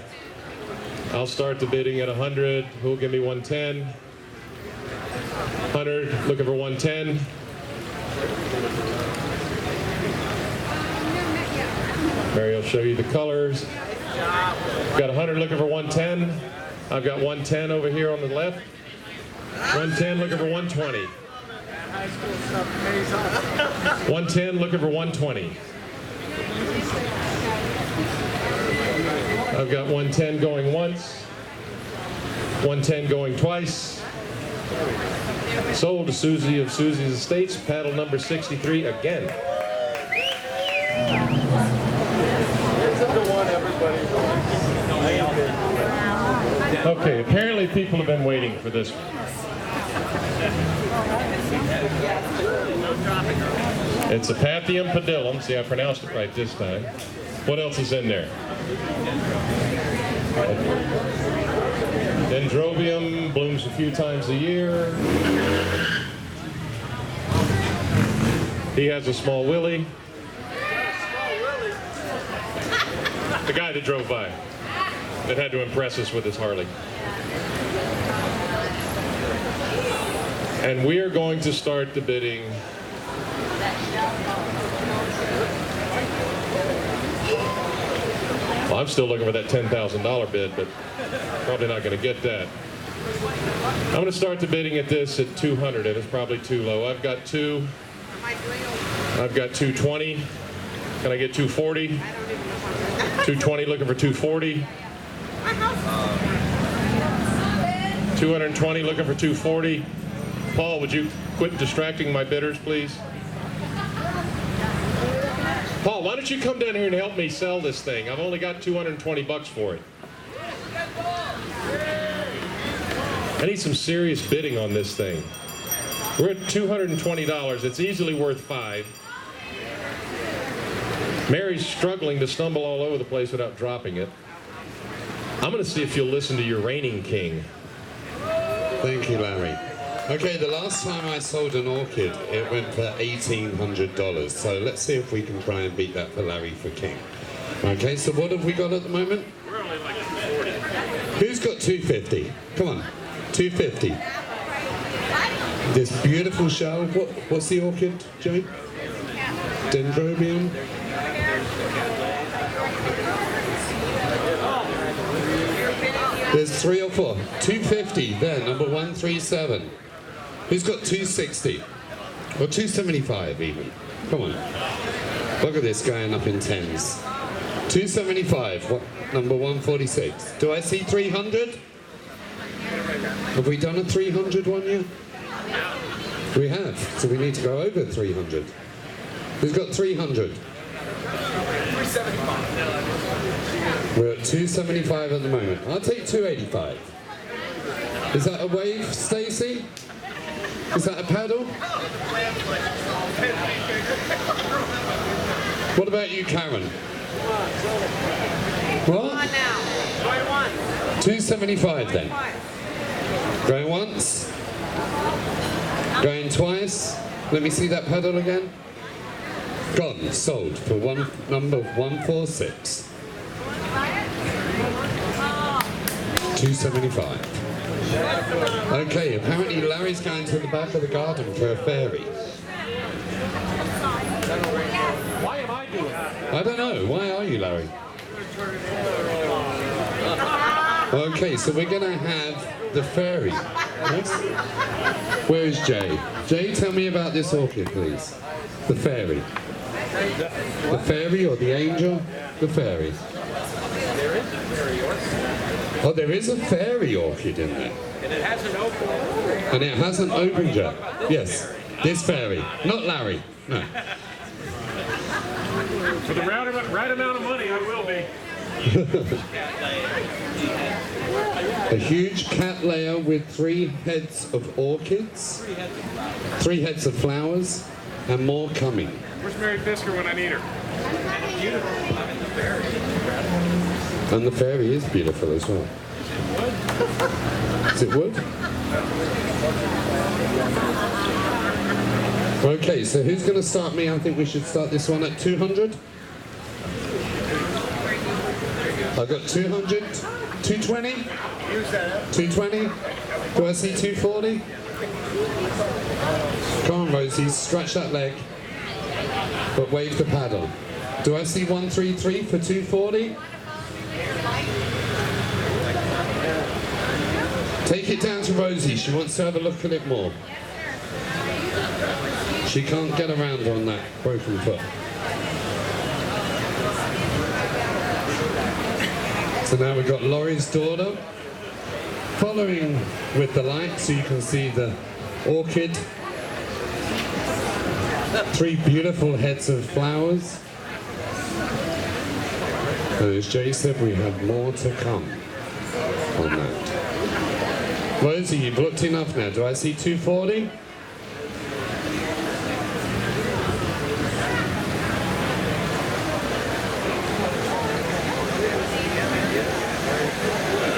I'll start the bidding at 100. Who'll give me 110? 100, looking for 110. Mary will show you the colors. Got 100 looking for 110. I've got 110 over here on the left. 110 looking for 120. 110 looking for 120. I've got 110 going once. 110 going twice. Sold to Susie of Susie's Estates. Paddle number 63 again. Okay, apparently people have been waiting for this one. It's a Pathium pedillum. See, I pronounced it right this time. What else is in there? Dendrobium blooms a few times a year. He has a small Willi. The guy that drove by, that had to impress us with his Harley. And we are going to start the bidding. Well, I'm still looking for that $10,000 bid, but probably not going to get that. I'm going to start the bidding at this at 200, and it's probably too low. I've got 220. Can I get 240? 220 looking for 240. 220 looking for 240. Paul, would you quit distracting my bidders, please? Paul, why don't you come down here and help me sell this thing? I've only got 220 bucks for it. I need some serious bidding on this thing. We're at $220. It's easily worth $5. Mary's struggling to stumble all over the place without dropping it. I'm going to see if you'll listen to your reigning king. Thank you, Larry. Okay, the last time I sold an orchid, it went for $1,800. So let's see if we can try and beat that for Larry for king. Okay, so what have we got at the moment? We're only like 240. Who's got 250? Come on, 250. This beautiful shell. What's the orchid, Joe? Dendrobium. There's 3 or 4. 250 there, number 137. Who's got 260? Or 275 even? Come on. Look at this going up in tens. 275, number 146. Do I see 300? Have we done a 300 one yet? We have, so we need to go over 300. Who's got 300? 375. We're at 275 at the moment. I'll take 285. Is that a wave, Stacy? Is that a paddle? What about you, Karen? What? 275 then. Going once. Going twice. Let me see that paddle again. Gone. Sold for number 146. 275. Okay, apparently Larry's going to the back of the garden for a fairy. Why am I doing that? I don't know. Why are you, Larry? Okay, so we're going to have the fairy. Yes? Where is Jay? Jay, tell me about this orchid, please. The fairy. The fairy or the angel? The fairy. Oh, there is a fairy orchid in there. And it hasn't opened. And it hasn't opened yet. Yes, this fairy. Not Larry. No. For the right amount of money, I will be. A huge cattleya with 3 heads of orchids, 3 heads of flowers, and more coming. Where's Mary Fisker when I need her? And the fairy is beautiful as well. Is it wood? Okay, so who's going to start me? I think we should start this one at 200. I've got 200, 220, 220. Do I see 240? Come on, Rosie, stretch that leg, but wave the paddle. Do I see 133 for 240? Take it down to Rosie. She wants to have a look at it more. She can't get around on that broken foot. So now we've got Laurie's daughter following with the light so you can see the orchid. 3 beautiful heads of flowers. And as Jay said, we have more to come on that. Rosie, you've looked enough now. Do I see 240?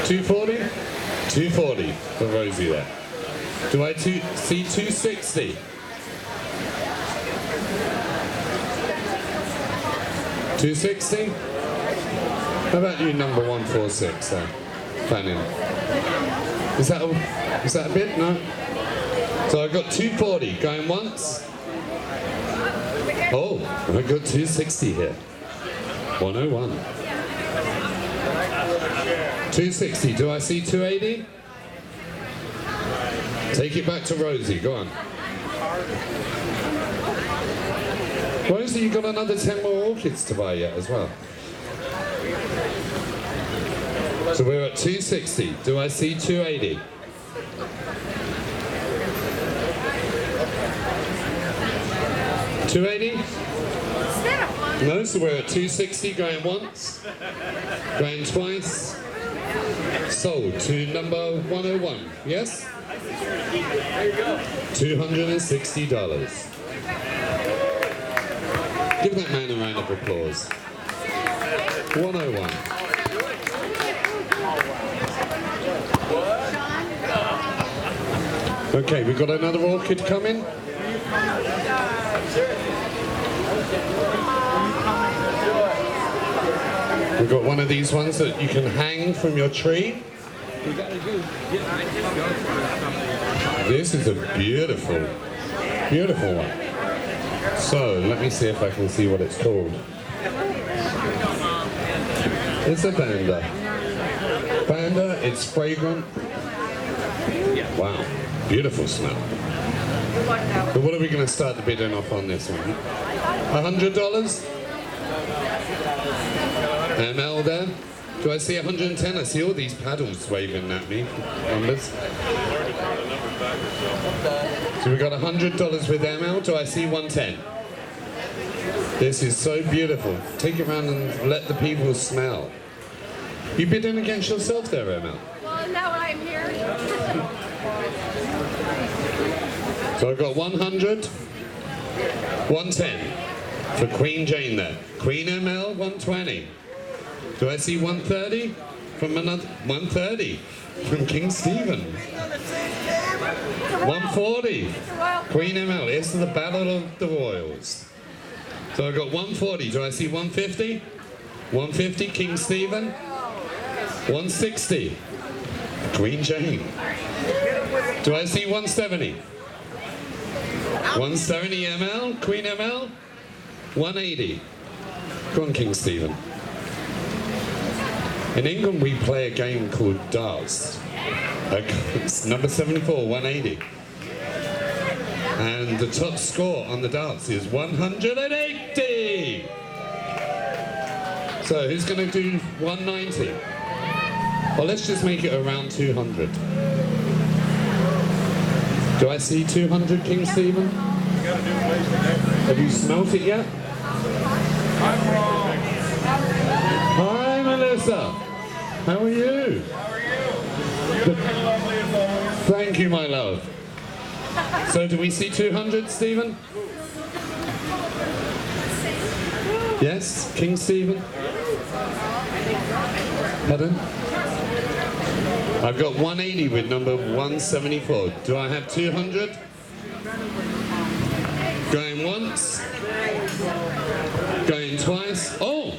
$240? $240 for Rosie there. Do I see 260? $260? How about you, number 146 Fanning? Is that a bit? No? So I've got 240 going once. Oh, I've got 260 here. 101. 260. Do I see 280? Take it back to Rosie. Go on. Rosie, you've got another 10 more orchids to buy yet as well. So we're at 260. Do I see 280? $280? No, so we're at 260 going once, going twice. Sold to number 101. Yes? There you go. $260. Give that man a round of applause. 101. Okay, we've got another orchid coming. We've got one of these ones that you can hang from your tree. This is a beautiful, beautiful one. So, let me see if I can see what it's called. It's a Banda. Banda, it's fragrant. Wow, beautiful smell. But what are we going to start the bidding off on this one? $100? ML there. Do I see 110? I see all these paddles waving at me. Numbers. So we got $100 with ML. Do I see 110? This is so beautiful. Take it around and let the people smell. You bidding against yourself there, ML? Well, now I'm here. So I've got 100, 110 for Queen Jane there. Queen ML, 120. Do I see 130 from another? 130 from King Stephen. 140. Queen ML. It's the Battle of the Royals. So I've got 140. Do I see 150? 150, King Stephen. 160. Queen Jane. Do I see 170? 170 ML, Queen ML. 180. Go on, King Stephen. In England, we play a game called darts. It's number 74, 180. And the top score on the darts is 180. So who's going to do 190? Well, let's just make it around 200. Do I see 200, King Stephen? Have you smelt it yet? Hi, Melissa. How are you? Thank you, my love. So do we see 200, Stephen? Yes, King Stephen? Pardon? I've got 180 with number 174. Do I have 200? Going once. Going twice. Oh!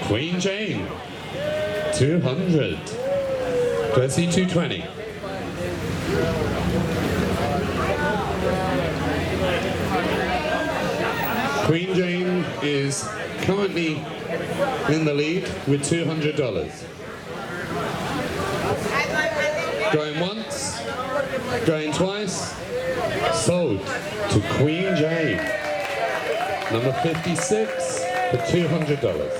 Queen Jane. 200. Do I see 220? Queen Jane is currently in the lead with $200. Going once, going twice, sold to Queen Jane, number 56 for $200.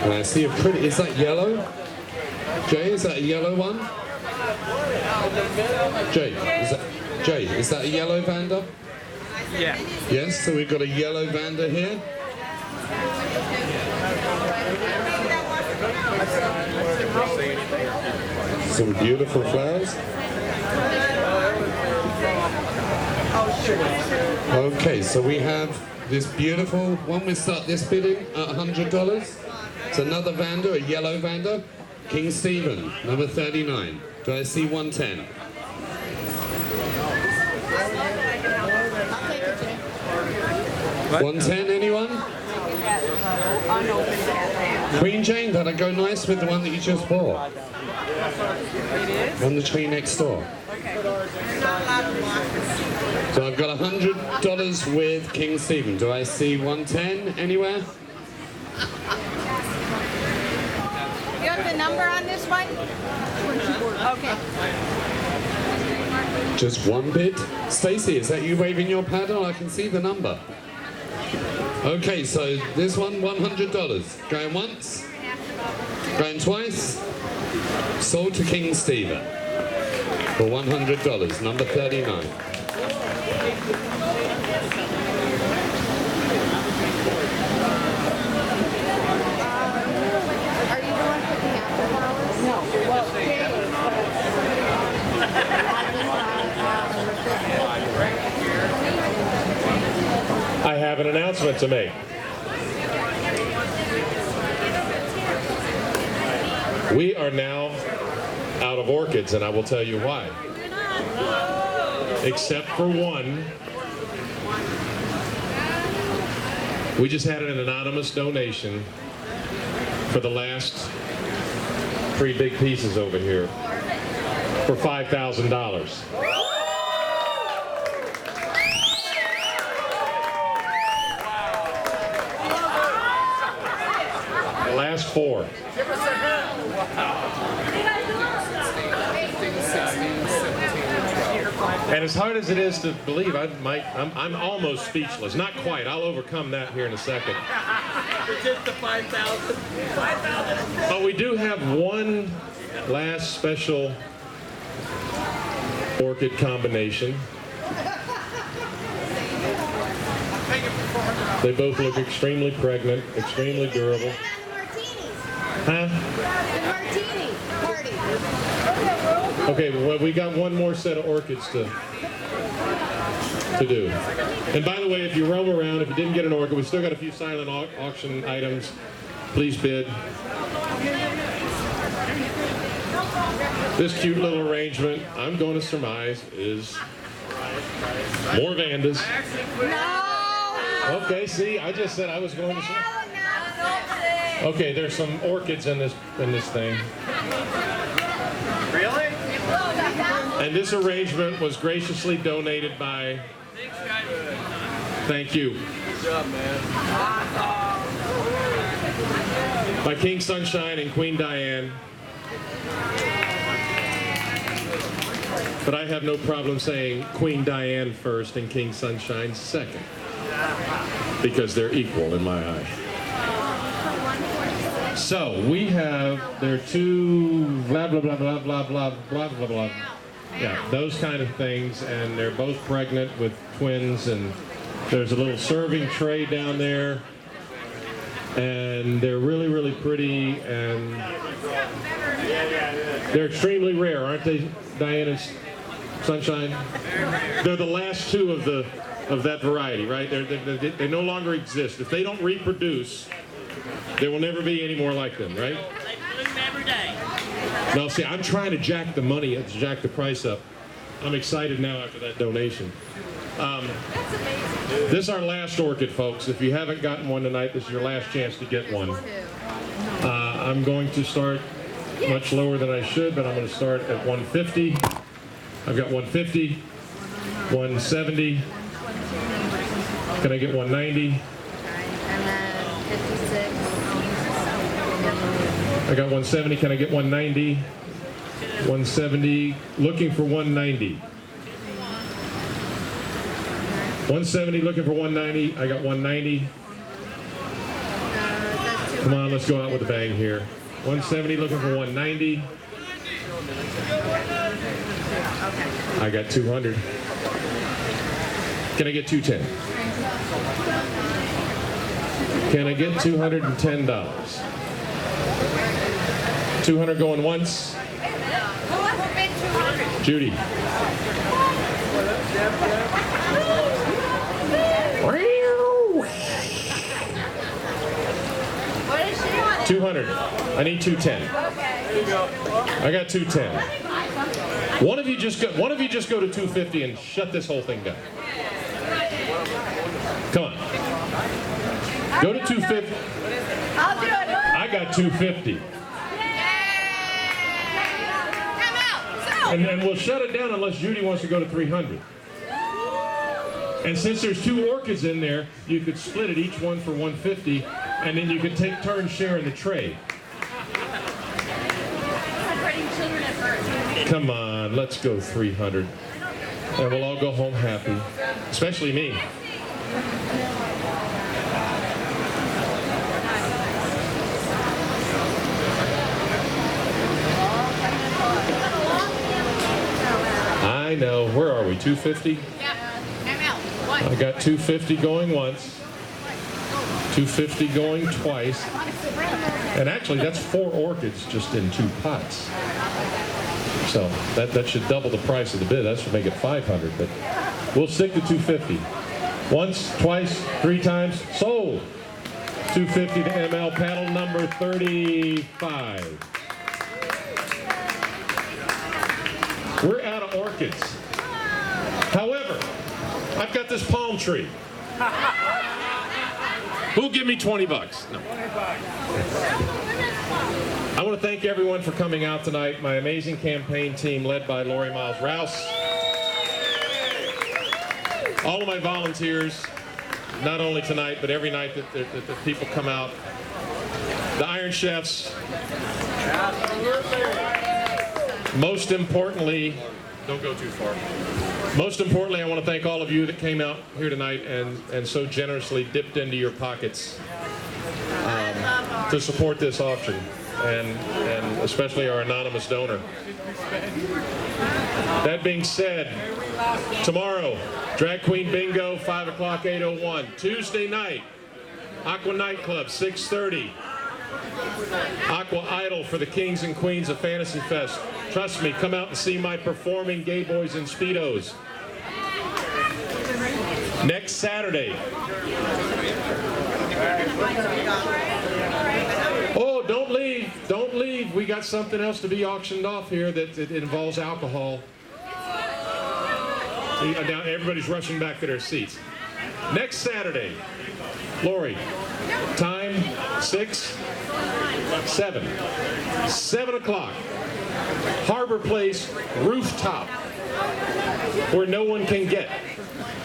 And I see a pretty, is that yellow? Jay, is that a yellow one? Jay, is that a yellow Vanda? Yeah. Yes, so we've got a yellow Vanda here. Some beautiful flowers. Okay, so we have this beautiful one. We start this bidding at $100. It's another Vanda, a yellow Vanda. King Stephen, number 39. Do I see 110? I'll take it, Jay. 110, anyone? Queen Jane, that'll go nice with the one that you just bought. On the tree next door. So I've got $100 with King Stephen. Do I see 110 anywhere? You have the number on this one? Okay. Just one bid. Stacy, is that you waving your paddle? I can see the number. Okay, so this one, $100. Going once, going twice, sold to King Stephen for $100, number 39. Are you the one picking out the flowers? No. Well, I have an announcement to make. We are now out of orchids, and I will tell you why. Except for one. We just had an anonymous donation for the last 3 big pieces over here for $5,000. The last 4. And as hard as it is to believe, I'm almost speechless. Not quite. I'll overcome that here in a second. Just the 5,000. 5,000. But we do have one last special orchid combination. They both look extremely pregnant, extremely durable. Huh? The martini party. Okay, well, we got one more set of orchids to do. And by the way, if you roam around, if you didn't get an orchid, we still got a few silent auction items. Please bid. This cute little arrangement, I'm going to surmise, is more Vandas. No. Okay, see, I just said I was going to. Okay, there's some orchids in this thing. Really? And this arrangement was graciously donated by. Thank you. Good job, man. By King Sunshine and Queen Diane. But I have no problem saying Queen Diane first and King Sunshine second. Because they're equal in my eye. So we have, there are two blah, blah, blah, blah, blah, blah, blah, blah, blah. Yeah, those kind of things, and they're both pregnant with twins, and there's a little serving tray down there, and they're really, really pretty, and they're extremely rare, aren't they, Diana's Sunshine? They're the last two of that variety, right? They no longer exist. If they don't reproduce, there will never be any more like them, right? They bloom every day. No, see, I'm trying to jack the price up. I'm excited now after that donation. This is our last orchid, folks. If you haven't gotten one tonight, this is your last chance to get one. I'm going to start much lower than I should, but I'm going to start at 150. I've got 150, 170. Can I get 190? And then 56. I got 170. Can I get 190? 170. Looking for 190. 170. Looking for 190. I got 190. Come on, let's go out with a bang here. 170. Looking for 190. I got 200. Can I get 210? Can I get $210? 200 going once. Judy. What is she on? 200. I need 210. I got 210. One of you just go to 250 and shut this whole thing down. Come on. Go to 250. I'll do it. I got 250. And we'll shut it down unless Judy wants to go to 300. And since there's two orchids in there, you could split it, each one for 150, and then you could take turns sharing the trade. Come on, let's go 300. And we'll all go home happy, especially me. I know. Where are we? 250? Yeah. ML. I got 250 going once, 250 going twice, and actually that's 4 orchids just in 2 pots. So that should double the price of the bid. That should make it 500, but we'll stick to 250. Once, twice, 3 times, sold. 250 to ML, panel number 35. We're out of orchids. However, I've got this palm tree. Who'll give me 20 bucks? No. I want to thank everyone for coming out tonight. My amazing campaign team led by Lori Miles Rouse. All of my volunteers, not only tonight, but every night that people come out. The Iron Chefs. Most importantly, don't go too far. Most importantly, I want to thank all of you that came out here tonight and so generously dipped into your pockets to support this auction. and especially our anonymous donor. That being said, tomorrow, Drag Queen Bingo, 5 o'clock, 801. Tuesday night, Aqua Nightclub, 6:30. Aqua Idol for the Kings and Queens of Fantasy Fest. Trust me, come out and see my performing gay boys in Speedos. Next Saturday. Oh, don't leave. Don't leave. We got something else to be auctioned off here that it involves alcohol. Now everybody's rushing back to their seats. Next Saturday, Lori, time 6, 7. 7 o'clock. Harbor Place rooftop where no one can get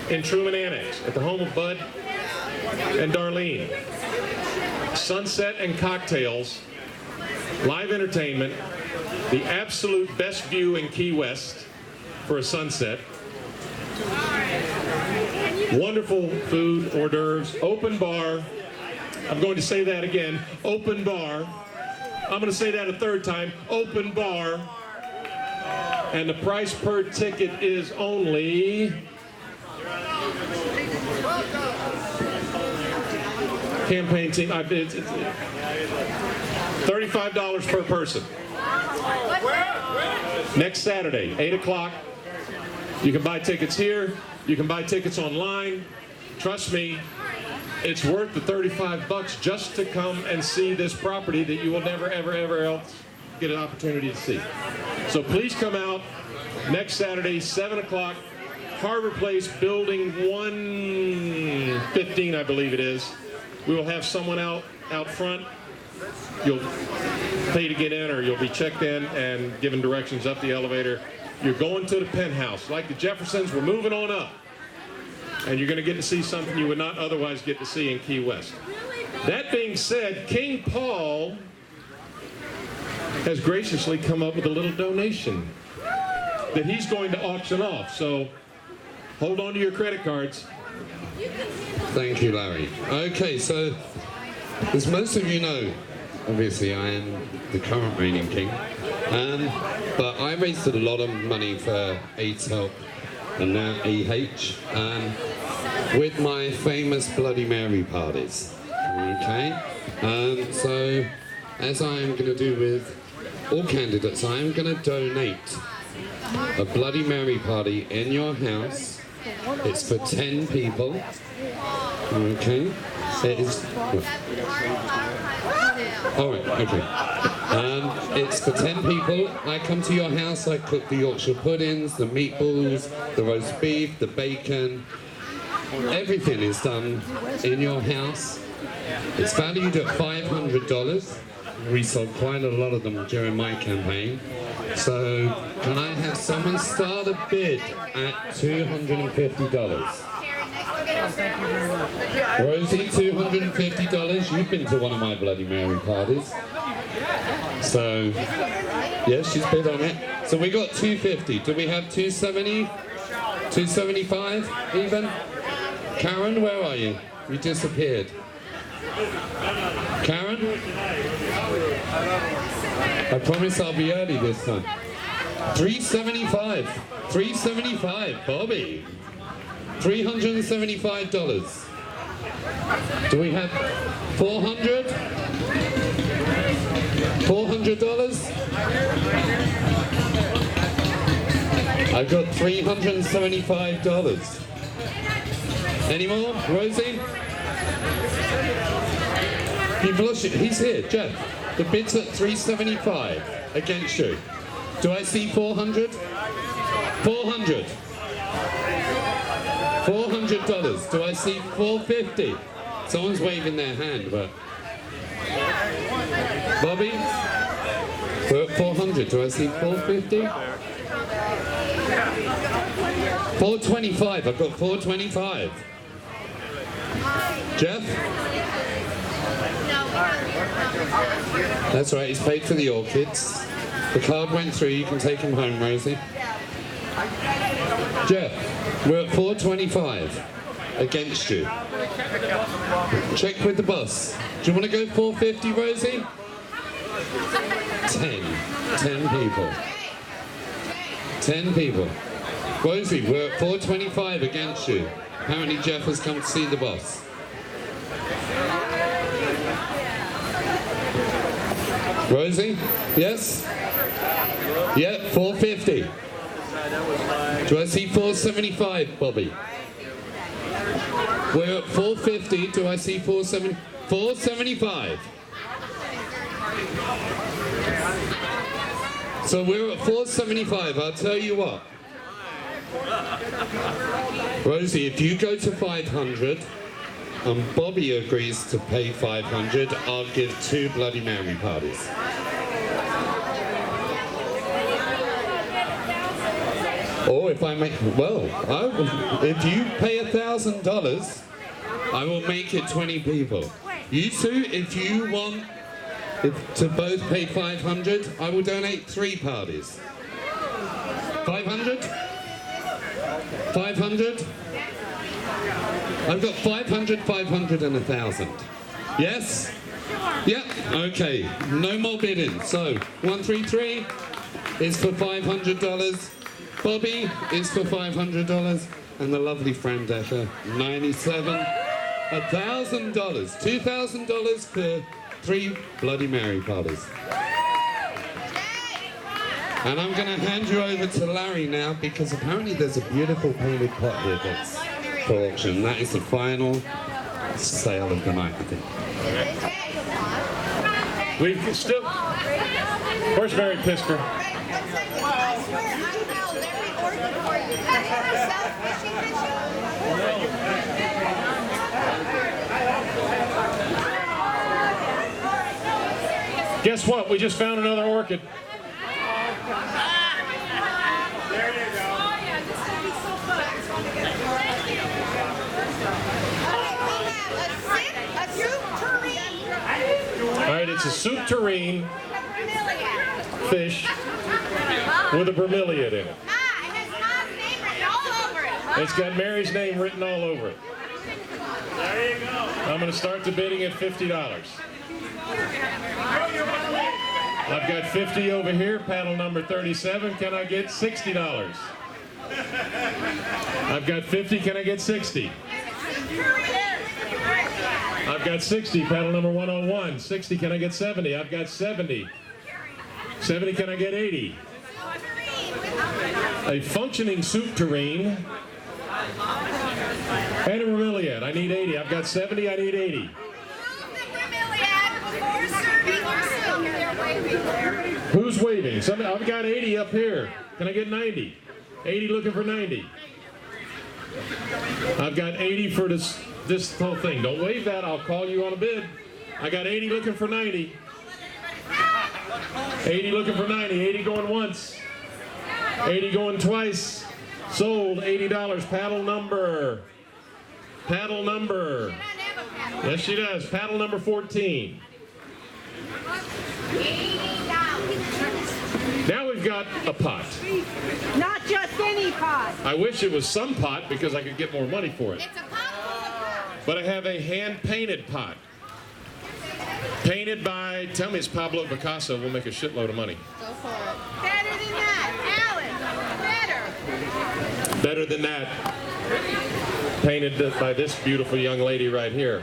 in Truman Annex at the home of Bud and Darlene. Sunset and cocktails, live entertainment, the absolute best view in Key West for a sunset. Wonderful food, hors d'oeuvres, open bar. I'm going to say that again, open bar. I'm going to say that a third time, open bar. And the price per ticket is only campaign team. It's $35 per person. Next Saturday, 8 o'clock. You can buy tickets here. You can buy tickets online. Trust me, it's worth the $35 just to come and see this property that you will never, ever, ever else get an opportunity to see. So please come out next Saturday, 7 o'clock, Harbor Place, building 115, I believe it is. We will have someone out front. You'll pay to get in, or you'll be checked in and given directions up the elevator. You're going to the penthouse. Like the Jeffersons, we're moving on up. And you're going to get to see something you would not otherwise get to see in Key West. That being said, King Paul has graciously come up with a little donation that he's going to auction off. So hold on to your credit cards. Thank you, Larry. Okay, so as most of you know, obviously I am the current reigning king, but I raised a lot of money for AIDS Help and now with my famous Bloody Mary parties. Okay, so as I'm going to do with all candidates, I'm going to donate a Bloody Mary party in your house. It's for 10 people. Okay, it is. All right, okay. It's for 10 people. I come to your house, I cook the Yorkshire puddings, the meatballs, the roast beef, the bacon. Everything is done in your house. It's valued at $500. We sold quite a lot of them during my campaign. So can I have someone start a bid at $250? Rosie, $250. You've been to one of my Bloody Mary parties. So, yes, she's bid on it. So we got $250. Do we have $270? $275 even? Karen, where are you? You disappeared. Karen? I promise I'll be early this time. $375. $375, Bobby. $375. Do we have $400? $400? I've got $375. Any more? Rosie? You've lost it. He's here, Jeff. The bid's at $375 against you. Do I see 400? 400. $400. Do I see 450? Someone's waving their hand, but Bobby? We're at 400. Do I see 450? 425. I've got 425. Jeff? That's right, he's paid for the orchids. The card went through, you can take him home, Rosie. Jeff, we're at 425 against you. Check with the boss. Do you want to go 450, Rosie? 10 people. 10 people. Rosie, we're at 425 against you. Apparently Jeff has come to see the boss. Rosie? Yes? Yeah, 450. Do I see 475, Bobby? We're at 450. Do I see 470? 475. So we're at 475. I'll tell you what. Rosie, if you go to 500 and Bobby agrees to pay 500, I'll give 2 Bloody Mary parties. Or if I make, well, if you pay $1,000, I will make it 20 people. You two, if you want to both pay 500, I will donate 3 parties. 500? 500? I've got 500, 500 and 1,000. Yes? Yep, okay, no more bidding. So, 133 is for $500. Bobby is for $500, and the lovely Fran Decker, 97, $1,000, $2,000 for 3 Bloody Mary parties. And I'm going to hand you over to Larry now, because apparently there's a beautiful painted pot here that's for auction. That is the final sale of the night, I think. We still. Where's Mary Pisker? Guess what? We just found another orchid. There you go. All right, it's a soup tureen fish with a bromeliad in it. It's got Mary's name written all over it. There you go. I'm going to start the bidding at $50. I've got 50 over here, paddle number 37. Can I get $60? I've got 50. Can I get 60? I've got 60, paddle number 101. 60, can I get 70? I've got 70. 70, can I get 80? A functioning soup tureen and a bromeliad. I need 80. I've got 70, I need 80. Who's waving? Somebody, I've got 80 up here. Can I get 90? 80 looking for 90. I've got 80 for this whole thing. Don't wave that. I'll call you on a bid. I got 80 looking for 90. 80 looking for 90. 80 going once. 80 going twice. Sold. $80. Paddle number. Paddle number. Yes, she does. Paddle number 14. Now we've got a pot. Not just any pot. I wish it was some pot because I could get more money for it. It's a pot. But I have a hand-painted pot. Painted by, tell me it's Pablo Picasso. We'll make a shitload of money. Go for it. Better than that, Alan. Better. Better than that. Painted by this beautiful young lady right here.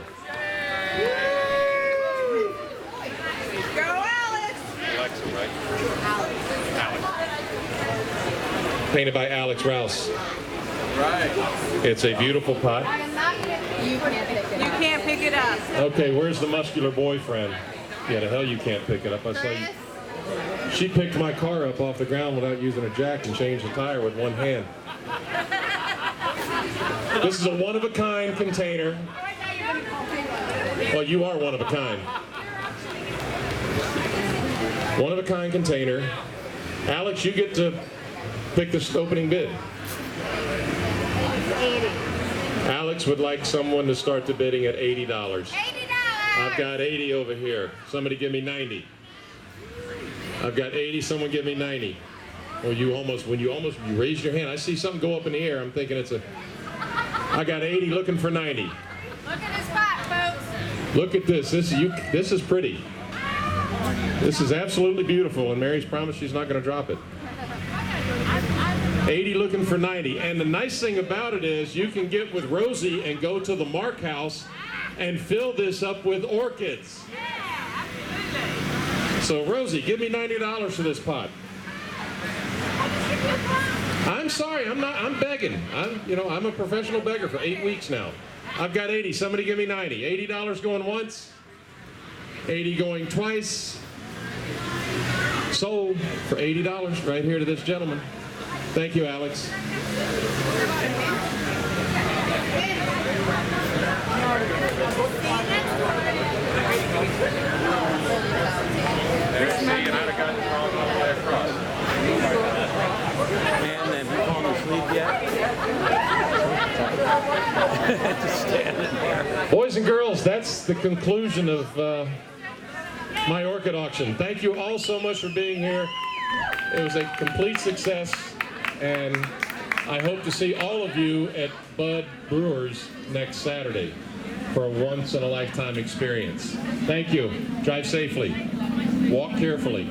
Go, Alex. Alex, right? Alex. Painted by Alex Rouse. Right. It's a beautiful pot. You can't pick it You up. can't pick it up. Okay, where's the muscular boyfriend? Yeah, the hell you can't pick it up. I saw you. She picked my car up off the ground without using a jack and changed the tire with one hand. This is a one-of-a-kind container. Well, you are one of a kind. One-of-a-kind container. Alex, you get to pick this opening bid. 80. Alex would like someone to start the bidding at $80. $80. I've got 80 over here. Somebody give me 90. I've got 80. Someone give me 90. Or when you raise your hand, I see something go up in the air. I'm thinking it's a. I got 80 looking for 90. Look at this pot, folks. Look at this. This is pretty. This is absolutely beautiful, and Mary's promised she's not going to drop it. 80 looking for 90. And the nice thing about it is you can get with Rosie and go to the Mark House and fill this up with orchids. So Rosie, give me $90 for this pot. I'm sorry, I'm begging. I'm a professional beggar for 8 weeks now. I've got 80, somebody give me 90. $80 going once, 80 going twice. Sold for $80 right here to this gentleman. Thank you, Alex. Man, have you fallen asleep yet? Just standing there. Boys and girls, that's the conclusion of my orchid auction. Thank you all so much for being here. It was a complete success, and I hope to see all of you at Bud Brewers next Saturday for a once-in-a-lifetime experience. Thank you. Drive safely. Walk carefully.